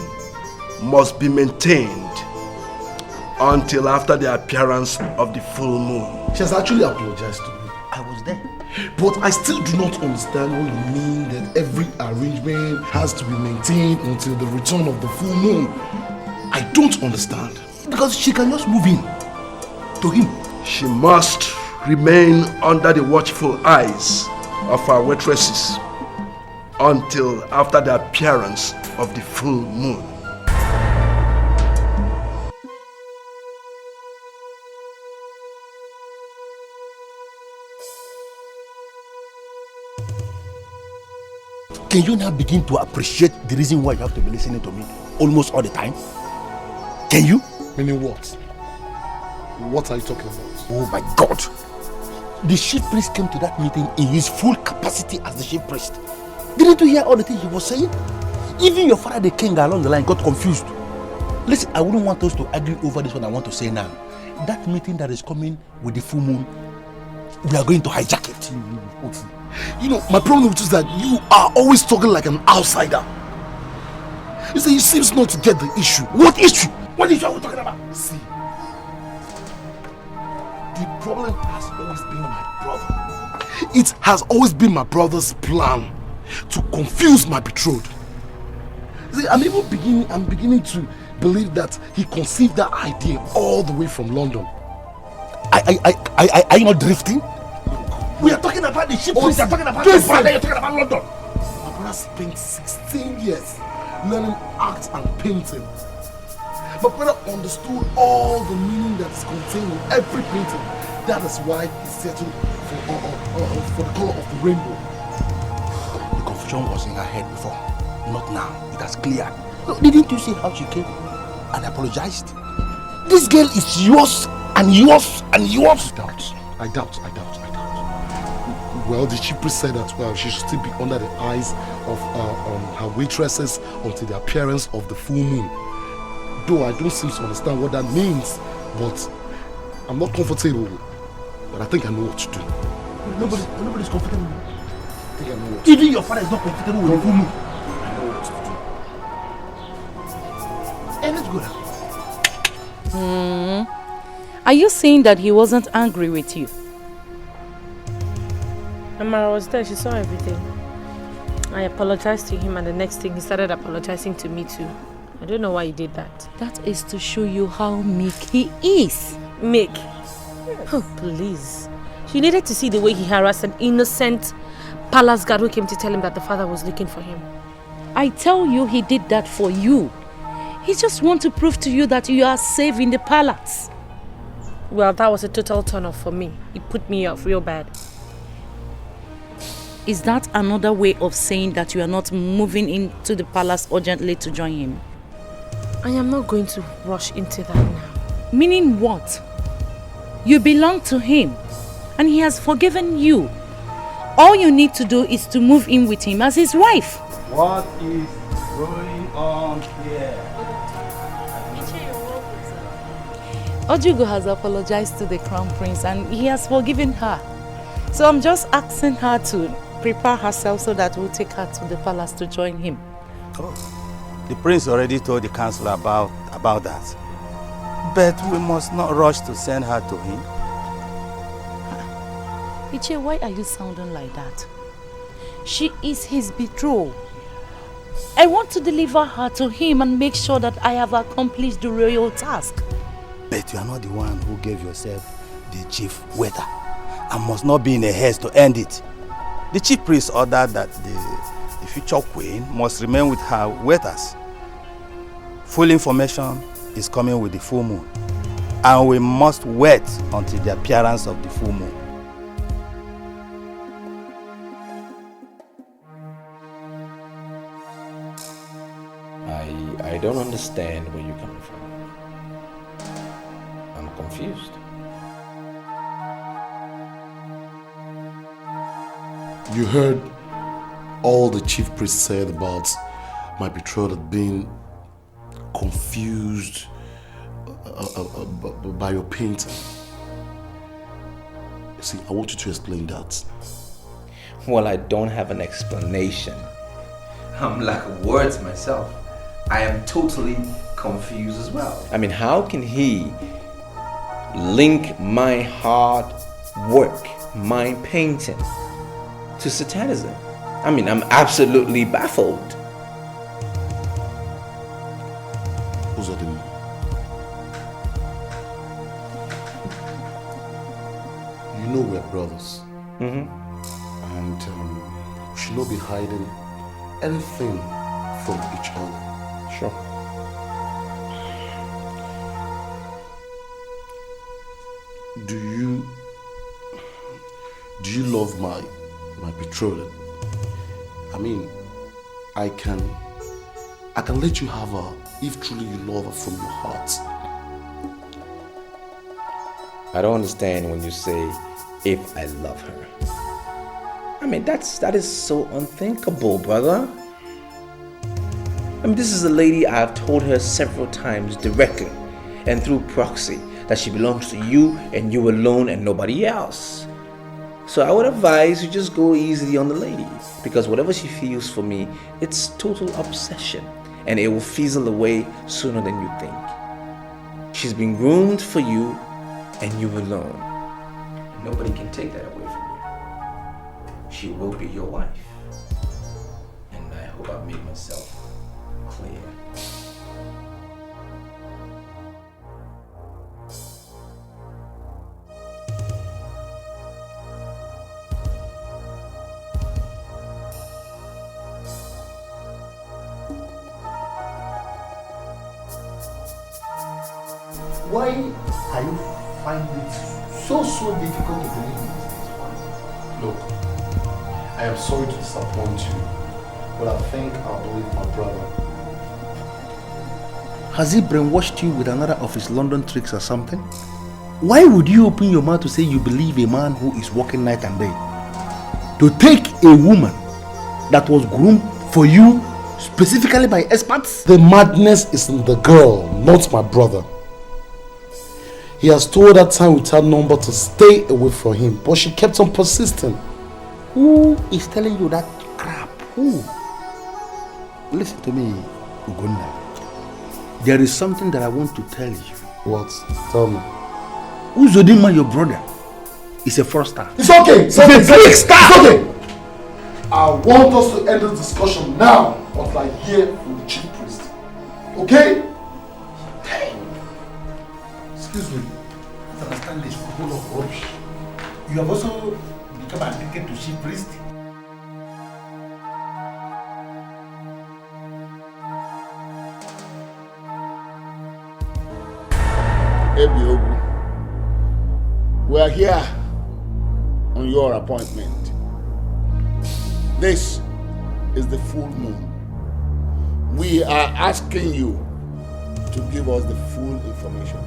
must be maintained until after the appearance of the full moon. She has actually apologized to me. I was there. But I still do not understand what you mean that every arrangement has to be maintained until the return of the full moon. I don't understand. Because she can just move in to him. She must remain under the watchful eyes of her waitresses until after the appearance of the full moon. Can you now begin to appreciate the reason why you have to be listening to me almost all the time? Can you? Meaning what? What are you talking about? Oh my God. The chief priest came to that meeting in his full capacity as the chief priest. Didn't you hear all the things he was saying? Even your father, the king, along the line got confused. Listen, I wouldn't want us to argue over this one. I want to say now. That meeting that is coming with the full moon, we are going to hijack it. You know, my problem with you is that you are always talking like an outsider. You say he seems not to get the issue. What issue? What issue are we talking about? See, the problem has always been my brother. It has always been my brother's plan to confuse my betrothed. See, I'm beginning to believe that he conceived that idea all the way from London. Are you not drifting? We are talking about the ship. We are talking about the brother. You're talking about London. My brother spent 16 years learning art and painting. My brother understood all the meaning that is contained in every painting. That is why he settled for the color of the rainbow. The confusion was in her head before. Not now. It has cleared. No, didn't you see how she came and apologized? This girl is yours and yours and yours. I doubt. Well, the chief priest said that she should still be under the eyes of her waitresses until the appearance of the full moon. Though I don't seem to understand what that means, but I'm not comfortable. But I think I know what to do. Nobody's comfortable. I think I know what to do. Even your father is not comfortable with the full moon. I know what to do. Hey, let's go now. Are you saying that he wasn't angry with you? Amara was there, she saw everything. I apologized to him and the next thing he started apologizing to me too. I don't know why he did that. That is to show you how meek he is. Meek? Oh, please. She needed to see the way he harassed an innocent palace guard who came to tell him that the father was looking for him. I tell you, he did that for you. He just wants to prove to you that you are safe in the palace. Well, that was a total turn off for me. It put me off real bad. Is that another way of saying that you are not moving into the palace urgently to join him? I am not going to rush into that now. Meaning what? You belong to him and he has forgiven you. All you need to do is to move in with him as his wife. What is going on here? Ojugo has apologized to the crown prince and he has forgiven her. So I'm just asking her to prepare herself so that we'll take her to the palace to join him. Oh, the prince already told the council about that. But we must not rush to send her to him. Iche, why are you sounding like that? She is his betrothed. I want to deliver her to him and make sure that I have accomplished the royal task. But you are not the one who gave yourself the chief waiter and must not be in a haste to end it. The chief priest ordered that the future queen must remain with her waiters. Full information is coming with the full moon, and we must wait until the appearance of the full moon. I don't understand where you're coming from. I'm confused. You heard all the chief priest said about my betrothed being confused by your painting. See, I want you to explain that. Well, I don't have an explanation. I'm lack of words myself. I am totally confused as well. I mean, how can he link my hard work, my painting, to satanism? I mean, I'm absolutely baffled. Uzodin, you know we're brothers. And we should not be hiding anything from each other. Sure. Do you love my betrothed? I mean, I can let you have her if truly you love her from your heart. I don't understand when you say if I love her. I mean, that is so unthinkable, brother. I mean, this is a lady I've told her several times directly and through proxy that she belongs to you and you alone and nobody else. So I would advise you just go easy on the lady, because whatever she feels for me, it's total obsession and it will fizzle away sooner than you think. She's been groomed for you and you alone. Nobody can take that away from you. She will be your wife. And I hope I've made myself clear. Why are you finding it so difficult to believe me? Look, I am sorry to disappoint you, but I think I'll believe my brother. Has he brainwashed you with another of his London tricks or something? Why would you open your mouth to say you believe a man who is working night and day? To take a woman that was groomed for you specifically by experts? The madness is in the girl, not my brother. He has told her time without number to stay away from him, but she kept on persisting. Who is telling you that crap? Who? Listen to me, Ugonna. There is something that I want to tell you. What? Tell me. Uzodinma, your brother, is a fraudster. It's okay. It's a trick star. It's okay. I want us to end this discussion now, until I hear from the chief priest. Okay? Excuse me. I don't understand this full of rubbish. You have also become addicted to chief priest. Ebiogu, we are here on your appointment. This is the full moon. We are asking you to give us the full information.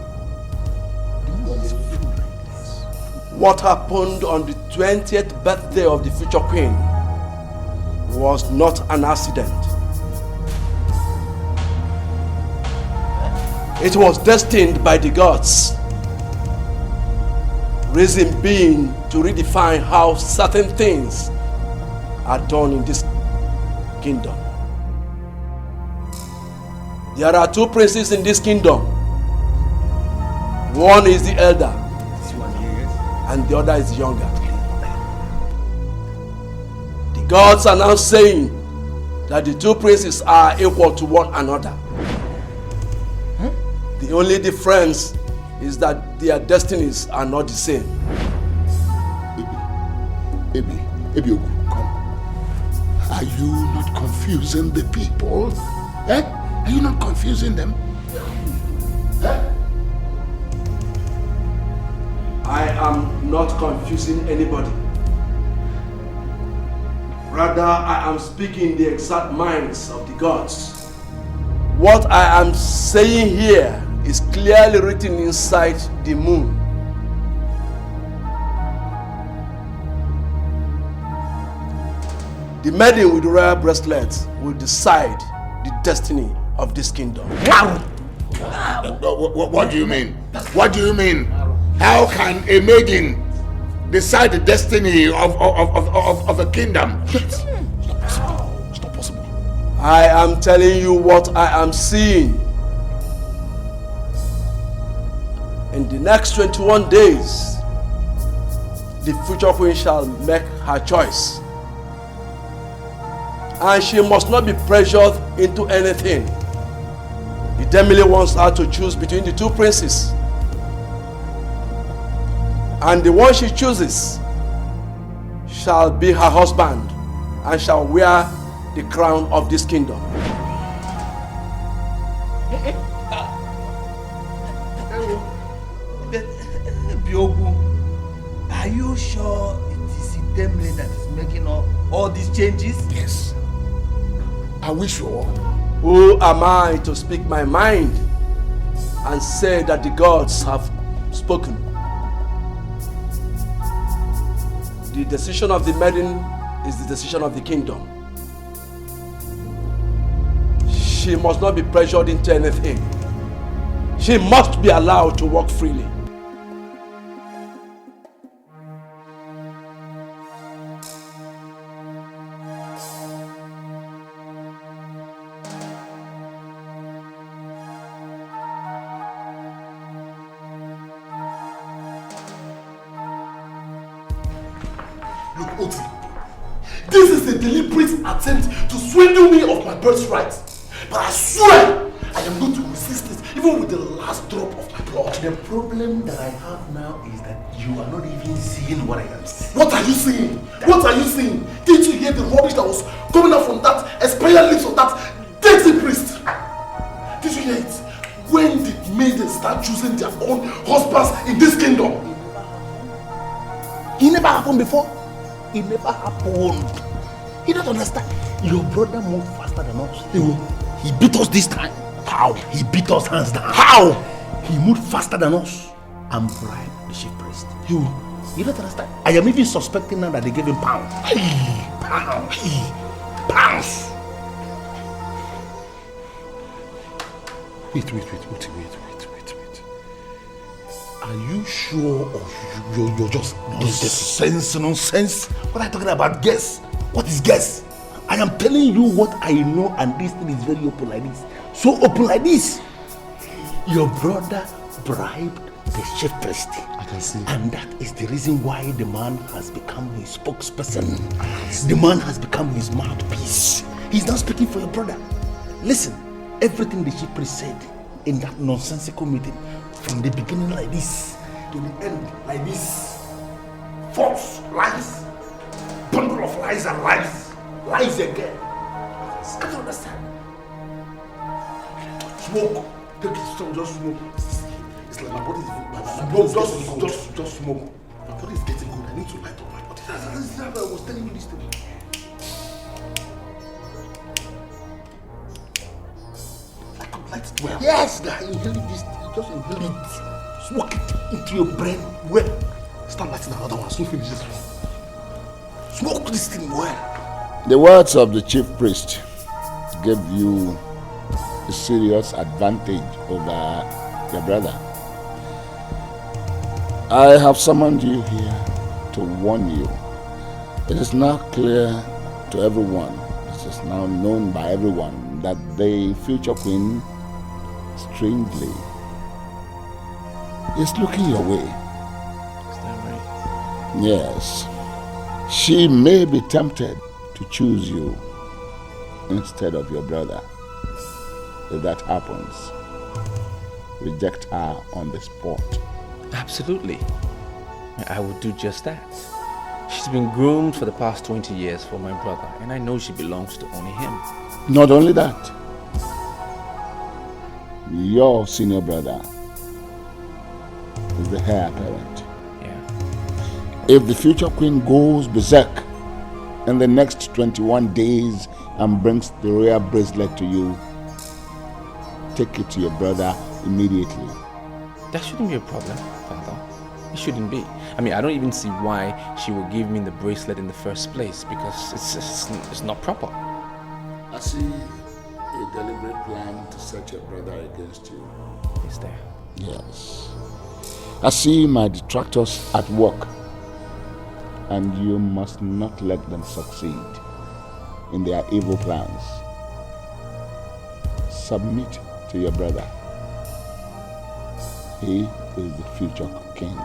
What happened on the 20th birthday of the future queen was not an accident. It was destined by the gods. Reason being to redefine how certain things are done in this kingdom. There are two princes in this kingdom. One is the elder, and the other is younger. The gods are now saying that the two princes are equal to one another. The only difference is that their destinies are not the same. Ebi, come. Are you not confusing the people? Eh? Are you not confusing them? Eh? I am not confusing anybody. Rather, I am speaking the exact minds of the gods. What I am saying here is clearly written inside the moon. The maiden with the royal bracelets will decide the destiny of this kingdom. What do you mean? What do you mean? How can a maiden decide the destiny of a kingdom? It's not possible. I am telling you what I am seeing. In the next 21 days, the future queen shall make her choice. And she must not be pressured into anything. The Demile wants her to choose between the two princes. And the one she chooses shall be her husband and shall wear the crown of this kingdom. Biogu, are you sure it is the Demile that is making all these changes? Yes. Are we sure? Who am I to speak my mind and say that the gods have spoken? The decision of the maiden is the decision of the kingdom. She must not be pressured into anything. She must be allowed to walk freely. Look, Oti, this is a deliberate attempt to swindle me of my birthright. But I swear, I am going to resist it, even with the last drop of my blood. The problem that I have now is that you are not even seeing what I am seeing. What are you seeing? What are you seeing? Did you hear the rubbish that was coming out from that expired lips of that dirty priest? Did you hear it? When did maidens start choosing their own husbands in this kingdom? It never happened before. It never happened. You don't understand. Your brother moved faster than us. He beat us this time. How? He beat us hands down. How? He moved faster than us and bribed the chief priest. You don't understand. I am even suspecting now that they gave him pounds. Pounds. Wait. Are you sure or you're just nonsense? What are you talking about? Guess? What is guess? I am telling you what I know, and this thing is very open like this. So open like this. Your brother bribed the chief priest. I can see. And that is the reason why the man has become his spokesperson. The man has become his mouthpiece. He's not speaking for your brother. Listen, everything the chief priest said in that nonsensical meeting, from the beginning like this to the end like this. False lies. Bundle of lies and lies. Lies again. I don't understand. Smoke. Take it strong, just smoke. It's like my body is just smoke. My body is getting good. I need to light up my body. That's how I was telling you this thing. Light it well. Yes, guy, inhale this thing. Just inhale it. Smoke it into your brain well. Start lighting another one. Soon finish this one. Smoke this thing well. The words of the chief priest gave you a serious advantage over your brother. I have summoned you here to warn you. It is now clear to everyone, it is now known by everyone, that the future queen, strangely, is looking your way. Is that right? Yes. She may be tempted to choose you instead of your brother. If that happens, reject her on the spot. Absolutely. I would do just that. She's been groomed for the past 20 years for my brother, and I know she belongs to only him. Not only that, your senior brother is the heir apparent. Yeah. If the future queen goes berserk in the next 21 days and brings the royal bracelet to you, take it to your brother immediately. That shouldn't be a problem, Father. It shouldn't be. I mean, I don't even see why she will give me the bracelet in the first place, because it's not proper. I see a deliberate plan to set your brother against you. Is there? Yes. I see my detractors at work, and you must not let them succeed in their evil plans. Submit to your brother. He is the future king.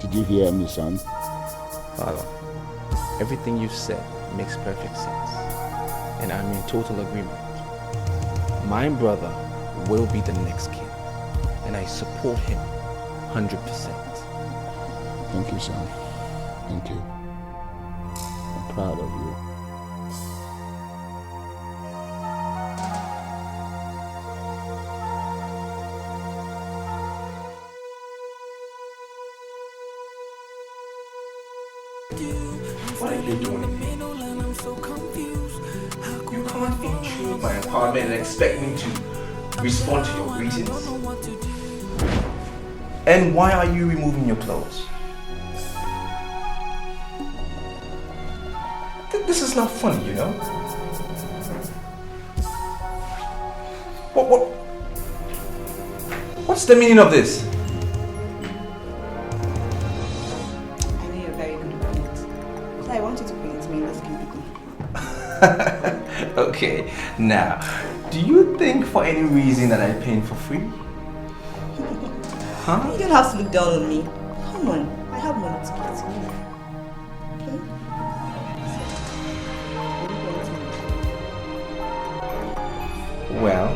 Did you hear me, son? Father, everything you've said makes perfect sense, and I'm in total agreement. My brother will be the next king, and I support him 100%. Thank you, son. Thank you. I'm proud of you. What are you doing? You can't intrude my apartment and expect me to respond to your greetings. And why are you removing your clothes? This is not funny, you know? What's the meaning of this? I know you're very good at it. So I want you to bring it to me. Let's keep it. Okay, now, do you think for any reason that I paint for free? Huh? You don't have to look down on me. Come on, I have money to give to you. Okay? Well,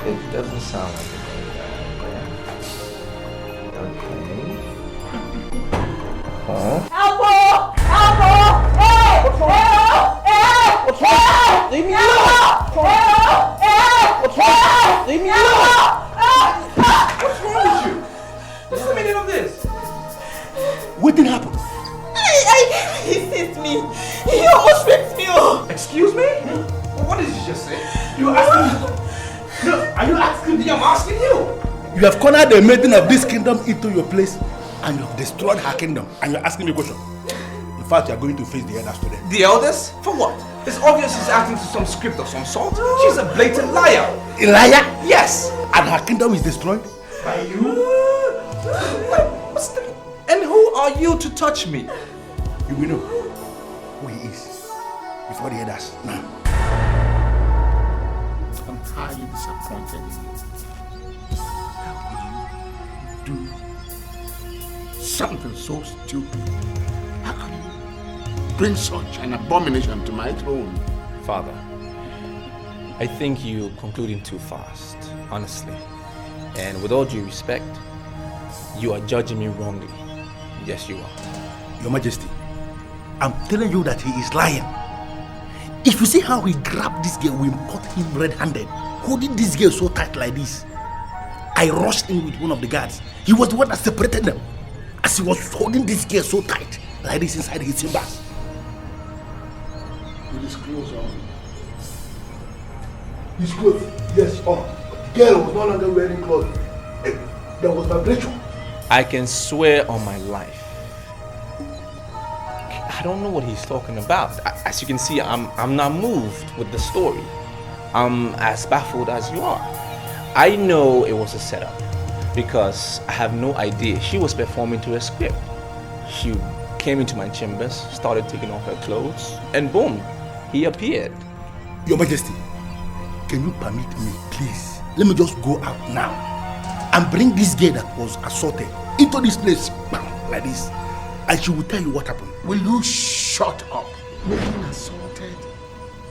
it doesn't sound like it. Okay. Huh? Elbow! Hey! What's wrong? Leave me alone! What's wrong? Leave me alone! What's wrong with you? What's the meaning of this? What did happen? He hit me. He almost ripped me off. Excuse me? What did you just say? You asking me? No, are you asking me? I'm asking you. You have cornered the maiden of this kingdom into your place and you have destroyed her kingdom and you're asking me a question. In fact, you are going to face the elders today. The elders? For what? It's obvious she's acting to some script of some sort. She's a blatant liar. A liar? Yes. And her kingdom is destroyed? By you? And who are you to touch me? You will know who he is before the others. Now. I'm highly disappointed in you. How could you do something so stupid? How could you bring such an abomination to my throne? Father, I think you're concluding too fast, honestly. And with all due respect, you are judging me wrongly. Yes, you are. Your Majesty, I'm telling you that he is lying. If you see how he grabbed this girl, we caught him red-handed, holding this girl so tight like this. I rushed in with one of the guards. He was the one that separated them. As he was holding this girl so tight, like this inside his chambers. With his clothes on. His clothes, yes, on. The girl was no longer wearing clothes. There was vibration. I can swear on my life. I don't know what he's talking about. As you can see, I'm not moved with the story. I'm as baffled as you are. I know it was a setup because I have no idea. She was performing to a script. She came into my chambers, started taking off her clothes, and boom, he appeared. Your Majesty, can you permit me, please? Let me just go out now and bring this girl that was assaulted into this place, like this, and she will tell you what happened. Will you shut up? Being assaulted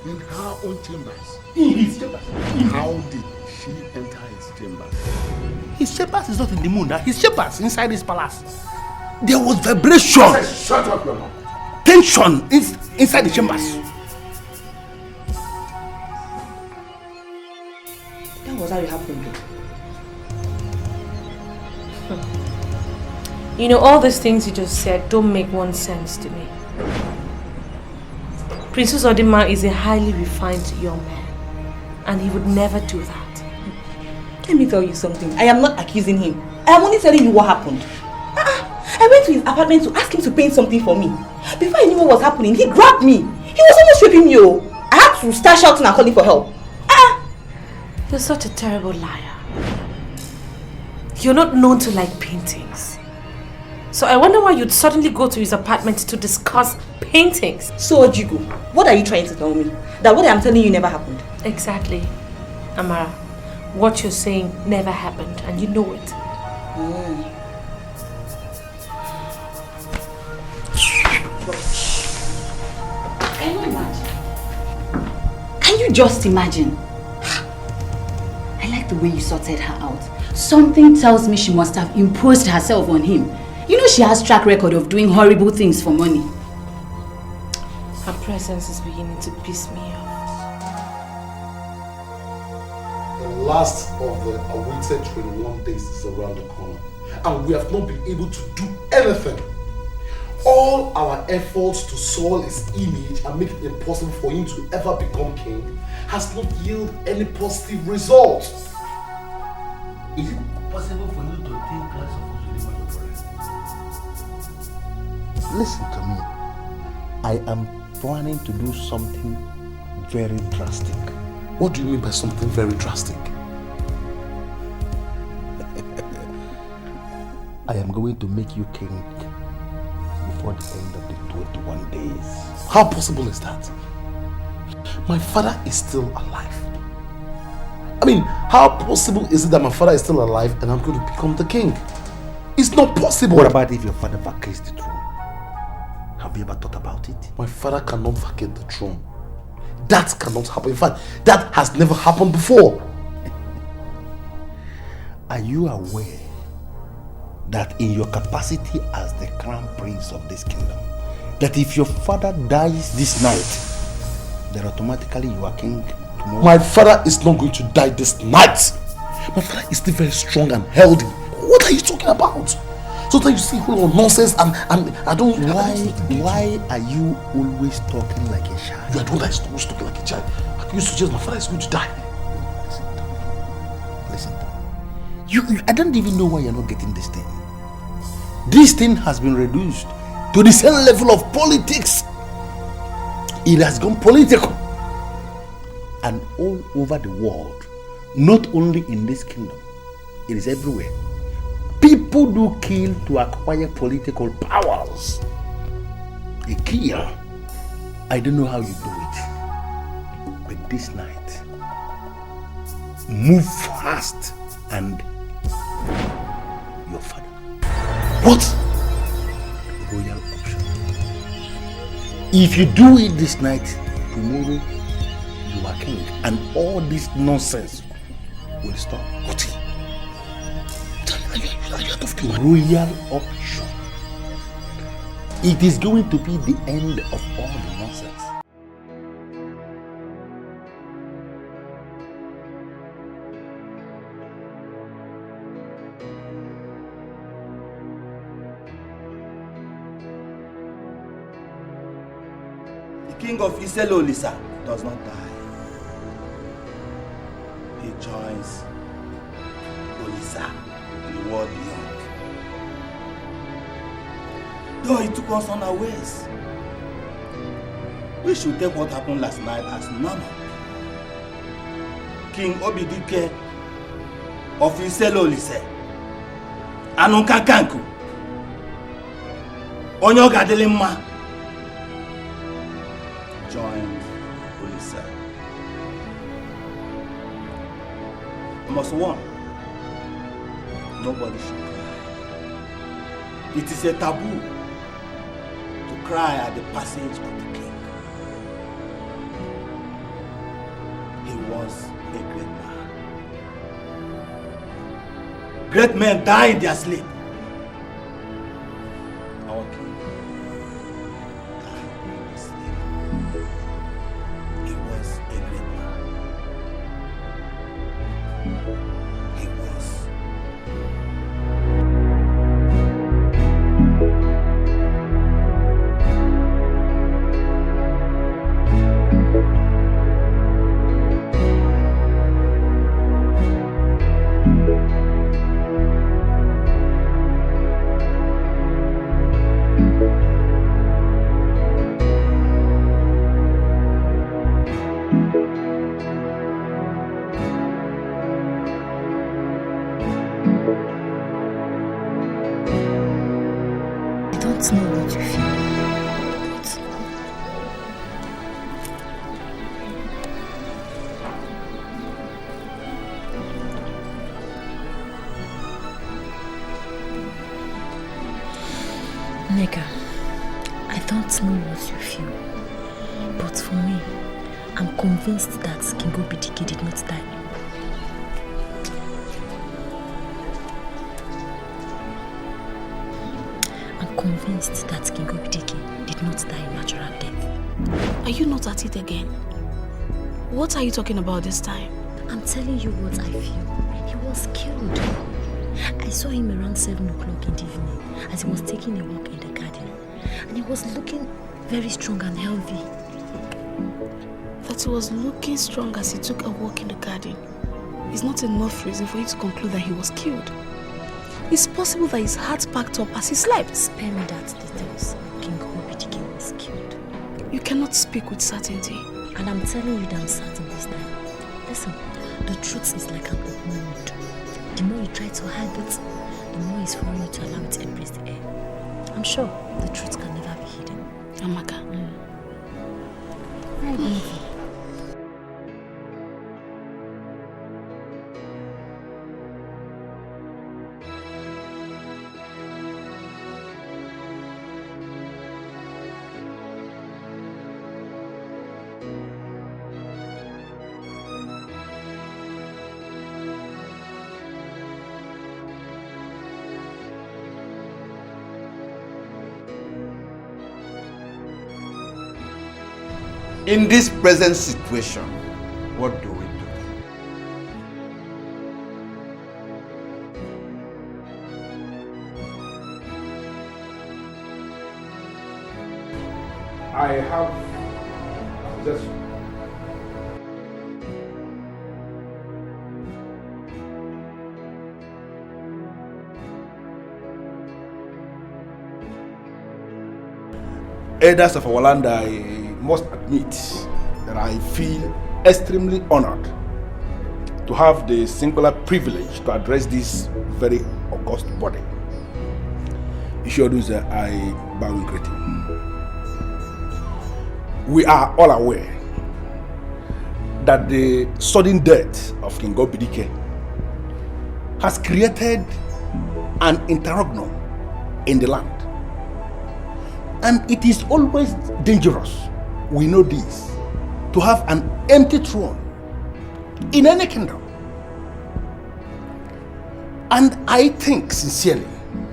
in her own chambers. In his chambers. How did she enter his chambers? His chambers is not in the moon. His chambers inside his palace. There was vibration. Shut up your mouth. Tension inside the chambers. That was how it happened. You know, all these things you just said don't make one sense to me. Princess Odima is a highly refined young man, and he would never do that. Let me tell you something. I am not accusing him. I am only telling you what happened. I went to his apartment to ask him to paint something for me. Before I knew what was happening, he grabbed me. He was almost raping me. I had to start shouting and calling for help. You're such a terrible liar. You're not known to like paintings. So I wonder why you'd suddenly go to his apartment to discuss paintings. So, Ojigo, what are you trying to tell me? That what I am telling you never happened? Exactly. Amara, what you're saying never happened, and you know it. Can you imagine? Can you just imagine? I like the way you sorted her out. Something tells me she must have imposed herself on him. You know she has track record of doing horrible things for money. Her presence is beginning to piss me off. The last of the awaited 21 days is around the corner, and we have not been able to do anything. All our efforts to soil his image and make it impossible for him to ever become king has not yielded any positive results. Is it possible for you to take class of Listen to me. I am planning to do something very drastic. What do you mean by something very drastic? I am going to make you king before the end of the 21 days. How possible is that? My father is still alive. I mean, how possible is it that my father is still alive and I'm going to become the king? It's not possible. What about if your father vacates the throne? Have you ever thought about it? My father cannot vacate the throne. That cannot happen. In fact, that has never happened before. Are you aware that in your capacity as the crown prince of this kingdom, that if your father dies this night, then automatically you are king tomorrow? My father is not going to die this night. My father is still very strong and healthy. What are you talking about? So that you see a whole lot of nonsense and I don't... Why are you always talking like a child? You are the one that is always talking like a child. How can you suggest my father is going to die? Listen to me. I don't even know why you're not getting this thing. This thing has been reduced to the same level of politics. It has gone political. And all over the world, not only in this kingdom, it is everywhere. People do kill to acquire political powers. They kill. I don't know how you do it. But this night, move fast and your father. What? Royal option. If you do it this night, tomorrow you are king. And all this nonsense will stop. What? Royal option. It is going to be the end of all the nonsense. The king of Iselo Lisa does not die. He joins Olisa in the world beyond. Though he took us unawares, we should take what happened last night as normal. King Obidike of Iselo Lise, Anunka Kanku, Onyoga Delimma, joined Olisa. I must warn, nobody should cry. It is a taboo to cry at the passage of the king. He was a great man. Great men die in their sleep. Our king died in his sleep. He was a great man. He was. I don't know what you feel, Nigga, I don't know what you feel, but for me, I'm convinced that King Obidike did not die. I'm convinced that King Obidike did not die a natural death. Are you not at it again? What are you talking about this time? I'm telling you what I feel. He was killed. I saw him around 7 o'clock in the evening as he was taking a walk in the garden. And he was looking very strong and healthy. That he was looking strong as he took a walk in the garden is not enough reason for you to conclude that he was killed. It's possible that his heart packed up as he slept. Spare me that details. King Obidike was killed. You cannot speak with certainty. And I'm telling you that I'm certain this time. Listen, the truth is like an open wound. The more you try to hide it, the more it's for you to allow it to embrace the air. I'm sure the truth can never be hidden. Amaka. In this present situation, what do we do? I have just Elders of our land, I must admit that I feel extremely honored to have the singular privilege to address this very august body. Issues I bow in greeting. We are all aware that the sudden death of King Obidike has created an interregnum in the land. And it is always dangerous, we know this, to have an empty throne in any kingdom. And I think sincerely,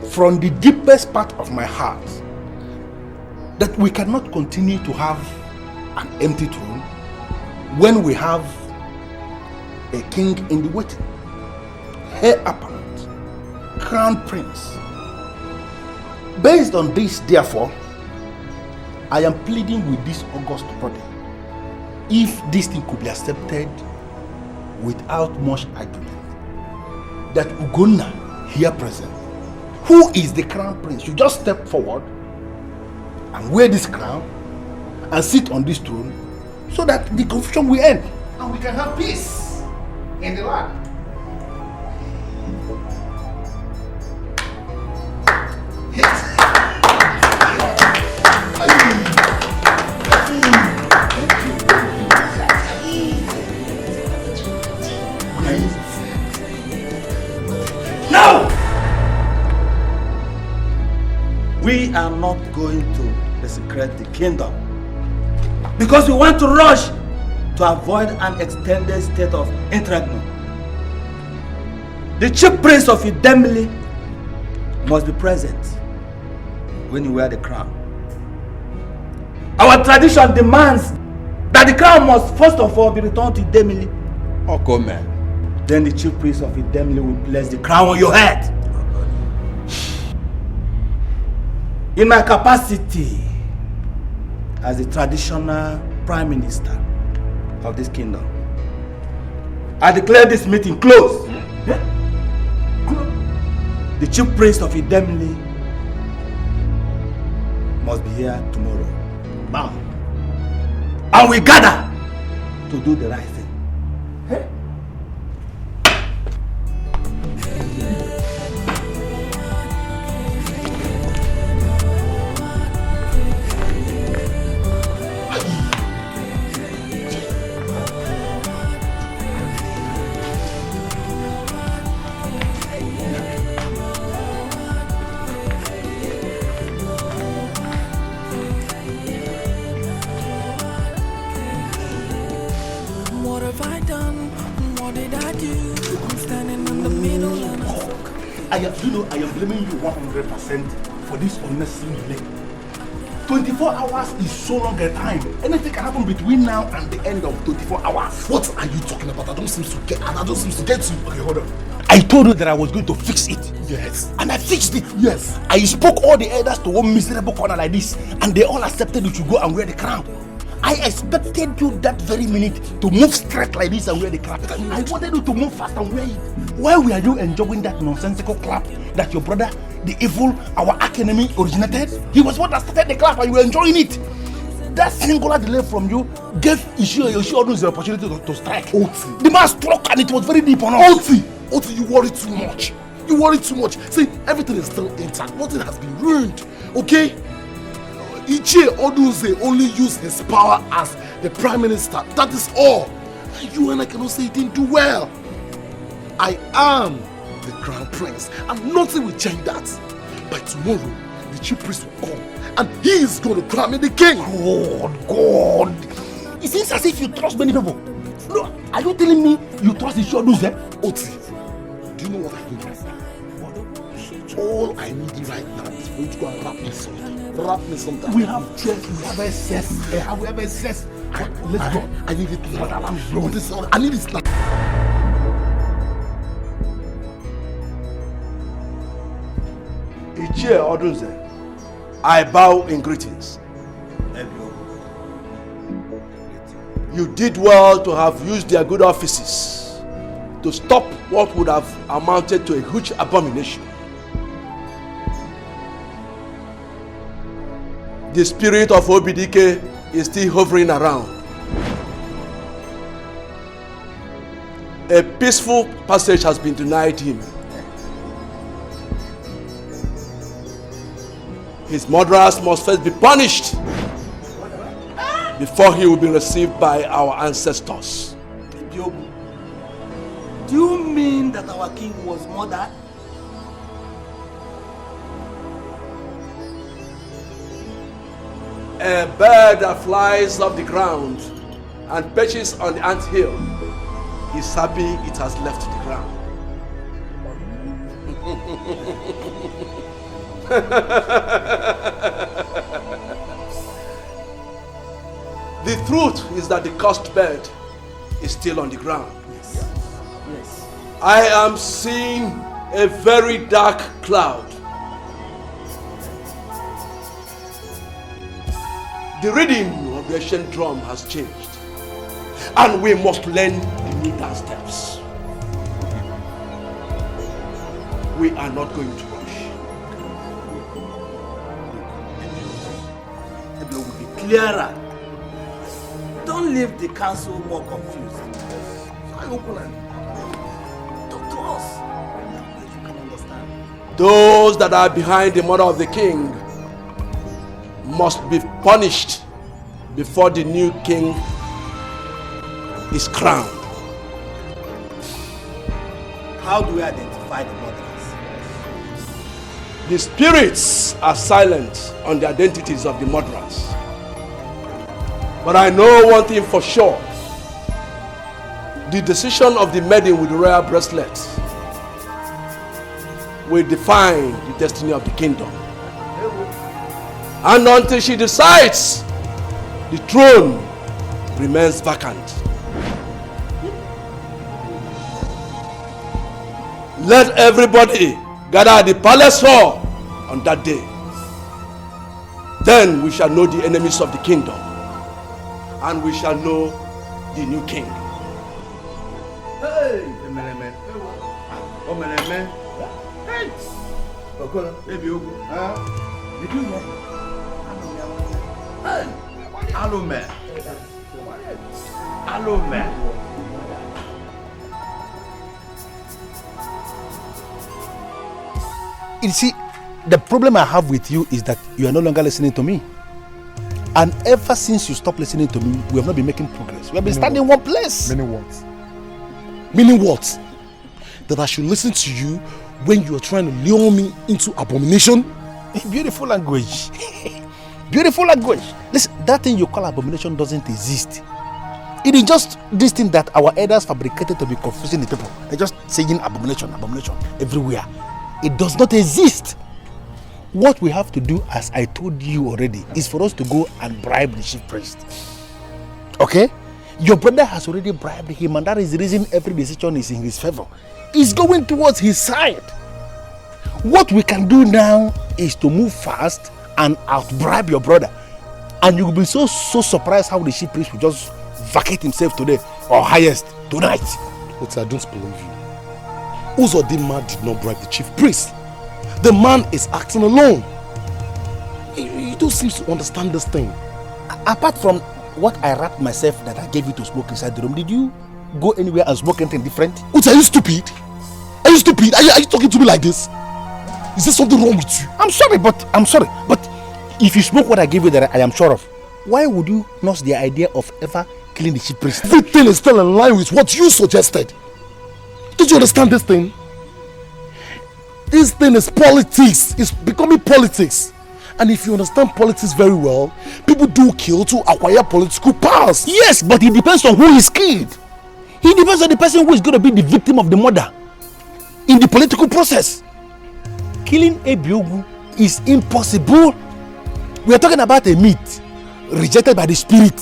from the deepest part of my heart, that we cannot continue to have an empty throne when we have a king in the waiting, heir apparent, crown prince. Based on this, therefore, I am pleading with this august body, if this thing could be accepted without much argument, that Ugonna here present, who is the crown prince, should just step forward and wear this crown and sit on this throne so that the confusion will end and we can have peace in the land. No! We are not going to desecrate the kingdom because we want to rush to avoid an extended state of interregnum. The chief prince of Idemili must be present when you wear the crown. Our tradition demands that the crown must first of all be returned to Idemili. Okay, man. Then the chief priest of Idemili will place the crown on your head. In my capacity as the traditional prime minister of this kingdom, I declare this meeting closed. The chief priest of Idemili must be here tomorrow. Bam. And we gather to do the right thing. What have I done? What did I do? I'm standing in the middle and I am blaming you 100% for this unnecessary delay. 24 hours is so long a time. Anything can happen between now and the end of 24 hours. What are you talking about? I don't seem to get you. Okay, hold on. I told you that I was going to fix it. Yes. And I fixed it. Yes. I spoke all the elders to one miserable corner like this, and they all accepted you to go and wear the crown. I expected you that very minute to move straight like this and wear the clap. I wanted you to move fast and wear it. Why were you enjoying that nonsensical clap that your brother, the evil, our arch enemy, originated? He was what that started the clap and you were enjoying it. That singular delay from you gave Ishi the opportunity to strike. Oti. The man struck and it was very deep on us. Oti, you worry too much. You worry too much. See, everything is still intact. Nothing has been ruined. Okay? Ichie Oduze only used his power as the prime minister. That is all. You and I cannot say he didn't do well. I am the crown prince and nothing will change that. By tomorrow, the chief priest will come and he is going to crown me the king. God. It seems as if you trust many people. No, are you telling me you trust Ishi Oduze? Oti, do you know what I need right now? All I need right now is for you to go and wrap me something. Wrap me something. We have church, we have SS. We have SS. Let's go. I need it now. I need it now. Ichie Oduze, I bow in greetings. You did well to have used their good offices to stop what would have amounted to a huge abomination. The spirit of Obidike is still hovering around. A peaceful passage has been denied him. His murderers must first be punished before he will be received by our ancestors. Do you mean that our king was murdered? A bird that flies off the ground and perches on the anthill is happy it has left the ground. The truth is that the cursed bird is still on the ground. Yes. I am seeing a very dark cloud. The rhythm of the ancient drum has changed, and we must learn the new dance steps. We are not going to rush. It will be clearer. Don't leave the council more confused. Talk to us. You can understand. Those that are behind the murder of the king must be punished before the new king is crowned. How do we identify the murderers? The spirits are silent on the identities of the murderers. But I know one thing for sure. The decision of the maiden with the royal bracelet will define the destiny of the kingdom. And until she decides, the throne remains vacant. Let everybody gather at the palace hall on that day. Then we shall know the enemies of the kingdom, and we shall know the new king. Hey, man. Oh, man. Hey, Okola, baby, you do what? Hello, man. You see, the problem I have with you is that you are no longer listening to me. And ever since you stopped listening to me, we have not been making progress. We have been standing in one place. Meaning what? Meaning what? That I should listen to you when you are trying to lure me into abomination? Beautiful language. Beautiful language. Listen, that thing you call abomination doesn't exist. It is just this thing that our elders fabricated to be confusing the people. They're just saying abomination everywhere. It does not exist. What we have to do, as I told you already, is for us to go and bribe the chief priest. Okay? Your brother has already bribed him, and that is the reason every decision is in his favor. He's going towards his side. What we can do now is to move fast and out-bribe your brother. And you will be so surprised how the chief priest will just vacate himself today, or highest, tonight. But I don't believe you. Uzodinma did not bribe the chief priest. The man is acting alone. You don't seem to understand this thing. Apart from what I wrapped myself that I gave you to smoke inside the room, did you go anywhere and smoke anything different? Uche, are you stupid? Are you stupid? Are you talking to me like this? Is there something wrong with you? I'm sorry, but if you smoke what I gave you that I am sure of, why would you nurse the idea of ever killing the chief priest? Everything is still in line with what you suggested. Don't you understand this thing? This thing is politics. It's becoming politics. And if you understand politics very well, people do kill to acquire political powers. Yes, but it depends on who is killed. It depends on the person who is going to be the victim of the murder in the political process. Killing Ebiogu is impossible. We are talking about a meat rejected by the spirit.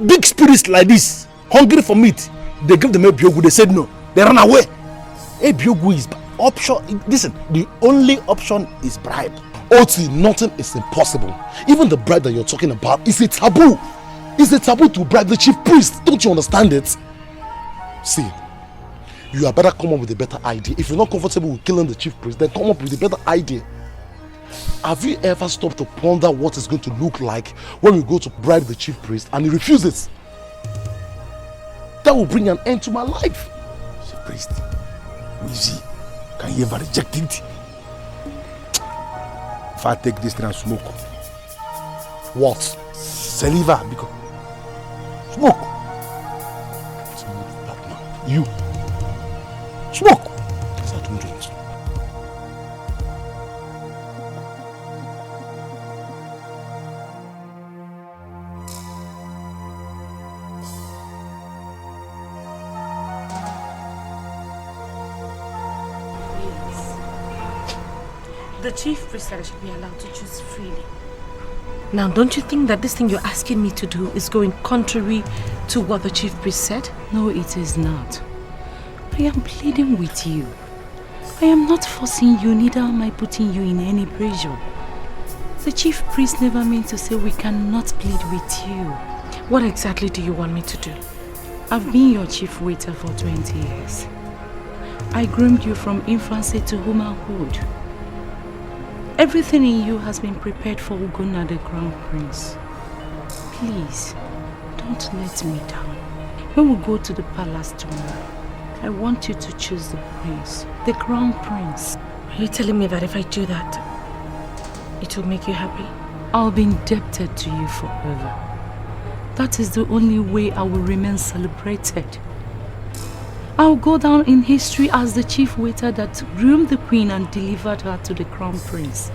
Big spirits like this, hungry for meat, they give them Ebiogu, they said no. They run away. Ebiogu is option. Listen, the only option is bribe. Oti, nothing is impossible. Even the bribe that you're talking about is a taboo. It's a taboo to bribe the chief priest. Don't you understand it? See, you are better come up with a better idea. If you're not comfortable with killing the chief priest, then come up with a better idea. Have you ever stopped to ponder what it's going to look like when we go to bribe the chief priest and he refuses? That will bring an end to my life. Chief priest, easy. Can you ever reject it? If I take this thing and smoke, what? Saliva, because smoke. You smoke. That's how to do it. The chief priest said I should be allowed to choose freely. Now, don't you think that this thing you're asking me to do is going contrary to what the chief priest said? No, it is not. I am pleading with you. I am not forcing you, neither am I putting you in any pressure. The chief priest never meant to say we cannot plead with you. What exactly do you want me to do? I've been your chief waiter for 20 years. I groomed you from infancy to womanhood. Everything in you has been prepared for Ugonna, the crown prince. Please, don't let me down. When we go to the palace tomorrow, I want you to choose the prince, the crown prince. Are you telling me that if I do that, it will make you happy? I'll be indebted to you forever. That is the only way I will remain celebrated. I'll go down in history as the chief waiter that groomed the queen and delivered her to the crown prince.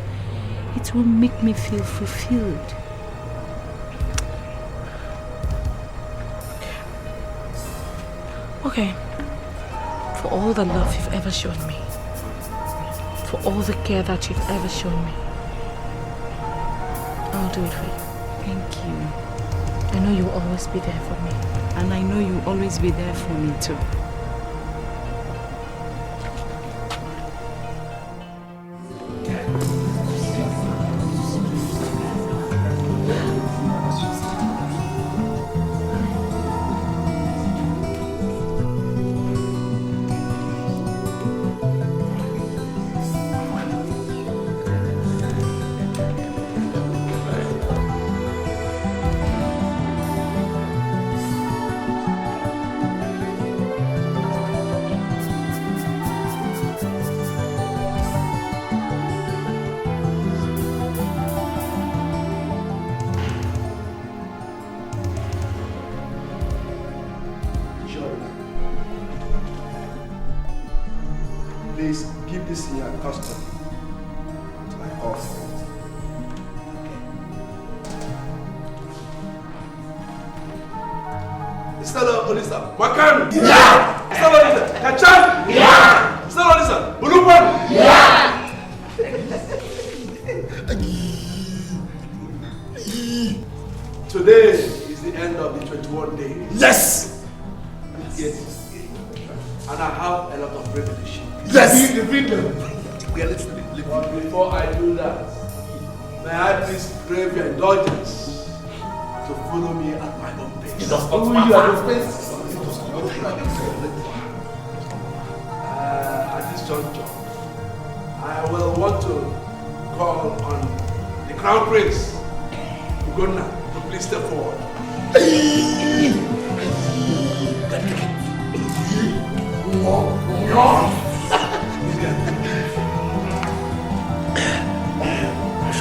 It will make me feel fulfilled. Okay. For all the love you've ever shown me, for all the care that you've ever shown me, I'll do it for you. Thank you. I know you'll always be there for me. And I know you'll always be there for me too. Please keep this in your custody until I call for it. Stella Olisa, Makan! Yeah! Stella Olisa, Kachan! Yeah! Stella Olisa, Bulupan! Yeah! Today is the end of the 21 days. Yes! Yes. And I have a lot of privilege. Yes! But before I do that, may I please crave your indulgence to follow me at my own pace. It does not matter. At this juncture, I will want to call on the Crown Prince, Ugonna, to Please step forward.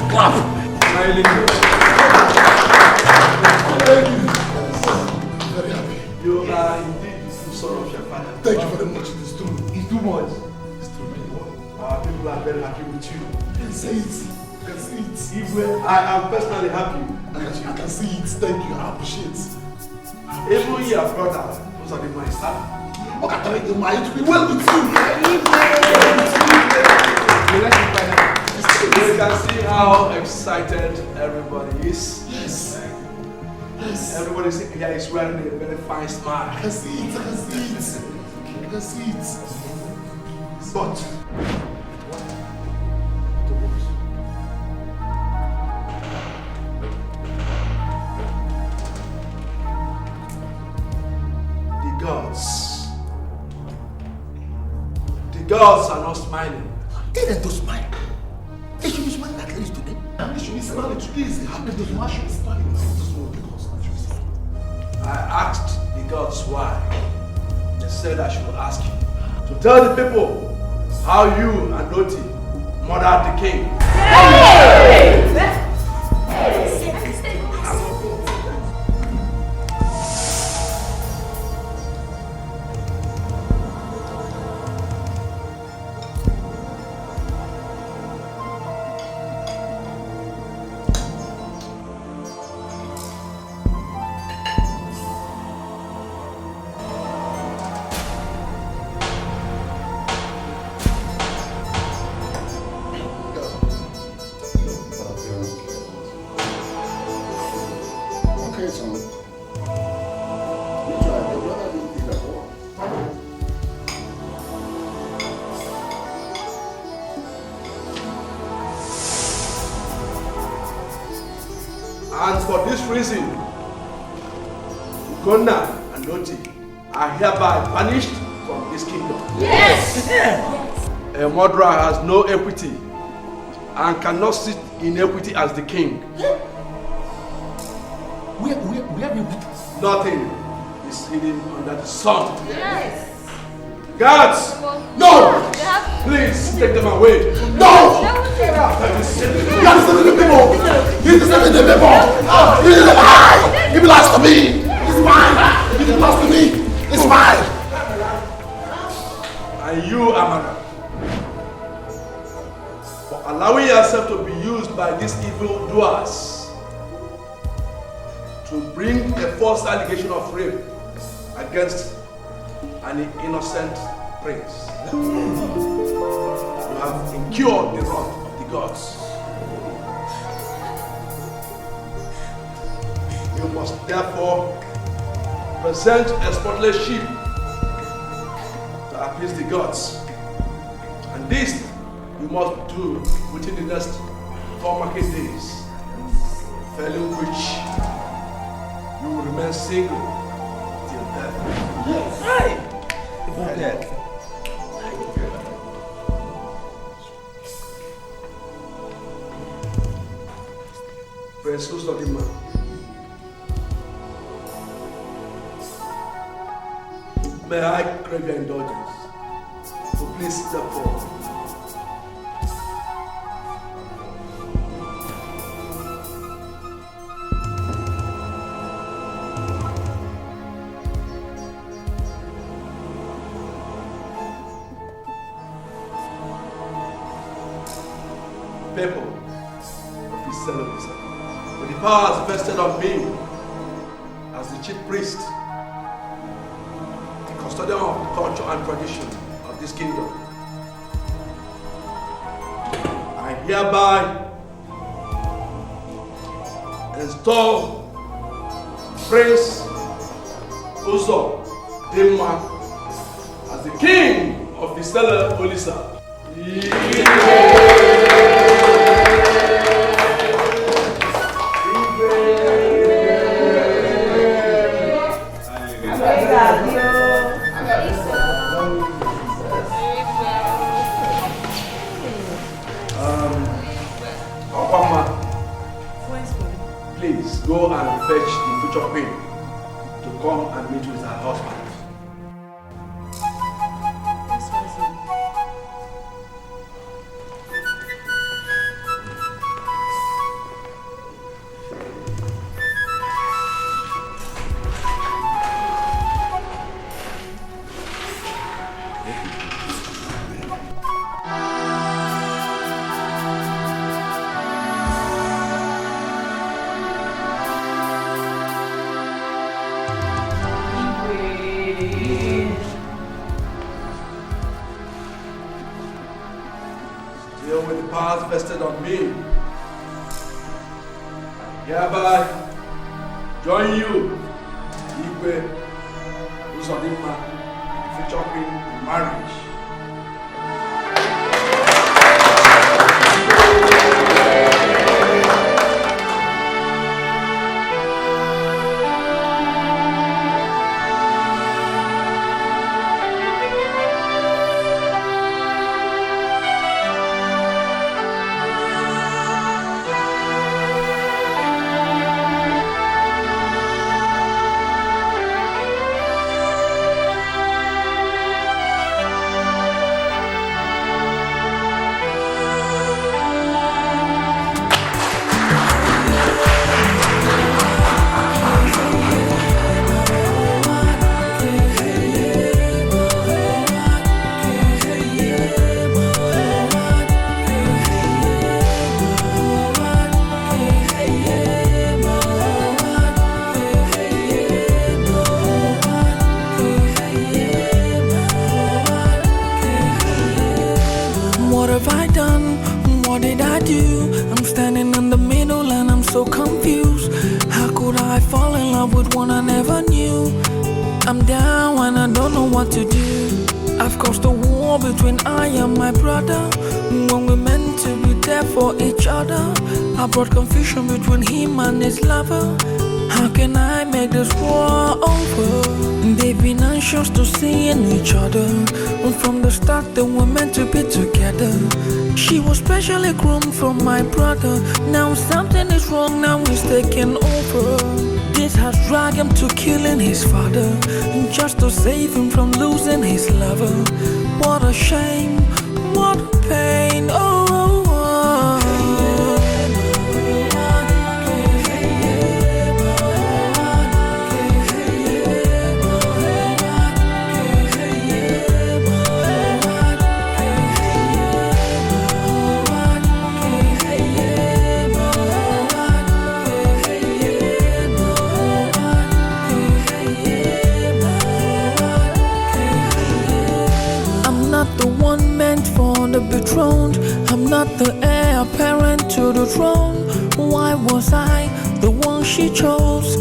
Clap. Smiling. Very happy. You are indeed the true son of your father. Thank you very much. It is true. It's too much. It's true. Our people are very happy with you. I can see it. I can see it. Even I am personally happy. I can see it. Thank you. I appreciate it. Even your brother, those are the my son. Okay, tell you, my to be well with you. You can see how excited everybody is. Yes. Yes. Everybody here is wearing a very fine smile. I can see it. I can see it. I can see it. But the gods are not smiling. Tell them to smile. They should be smiling at least today. They should be smiling today. It's the happy those who should be smiling. I asked the gods why. They said I should ask you. To tell the people how you and Doti murdered the king. And for this reason, Ugonna and Doti are hereby banished from this kingdom. Yes! A murderer has no equity and cannot sit in equity as the king. We have equity. Nothing is hidden under the sun. Yes! Guards! No! Please take them away. No! Get out! You are disturbing the people! He's disturbing the people! He belongs to me! It's mine! He belongs to me! It's mine! And you, Amara, for allowing yourself to be used by these evil doers to bring a false allegation of rape against an innocent prince. You have incurred the wrath of the gods. You must therefore present a spotless sheep to appease the gods. And this you must do within the next 4 market days, failing which you will remain single till death. Yes. Death. Prince Usodima, may I crave your indulgence? So please step forward. People of his celibacy, with the powers vested on me as the chief priest, the custodian of the culture and tradition of this kingdom, I hereby install Prince Uzo Dima as the king of the Stellar Olisa. Please go and prepare Chopin to come and meet with her husband. Deal with the powers vested on me. Hereby join you, Icker, Uzodimma, future queen in marriage. What have I done? What did I do? I'm standing in the middle and I'm so confused. How could I fall in love with one I never knew? I'm down and I don't know what to do. I've caused a war between I and my brother. When we're meant to be there for each other, I brought confusion between him and his lover. How can I make this war over? They've been anxious to see in each other. And from the start they were meant to be together. She was specially groomed from my brother. Now something is wrong, now he's taking over. This has dragged him to killing his father, just to save him from losing his lover. What a shame, what a pain, oh, oh, oh. The one meant for the betrothed. I'm not the heir apparent to the throne. Why was I the one she chose?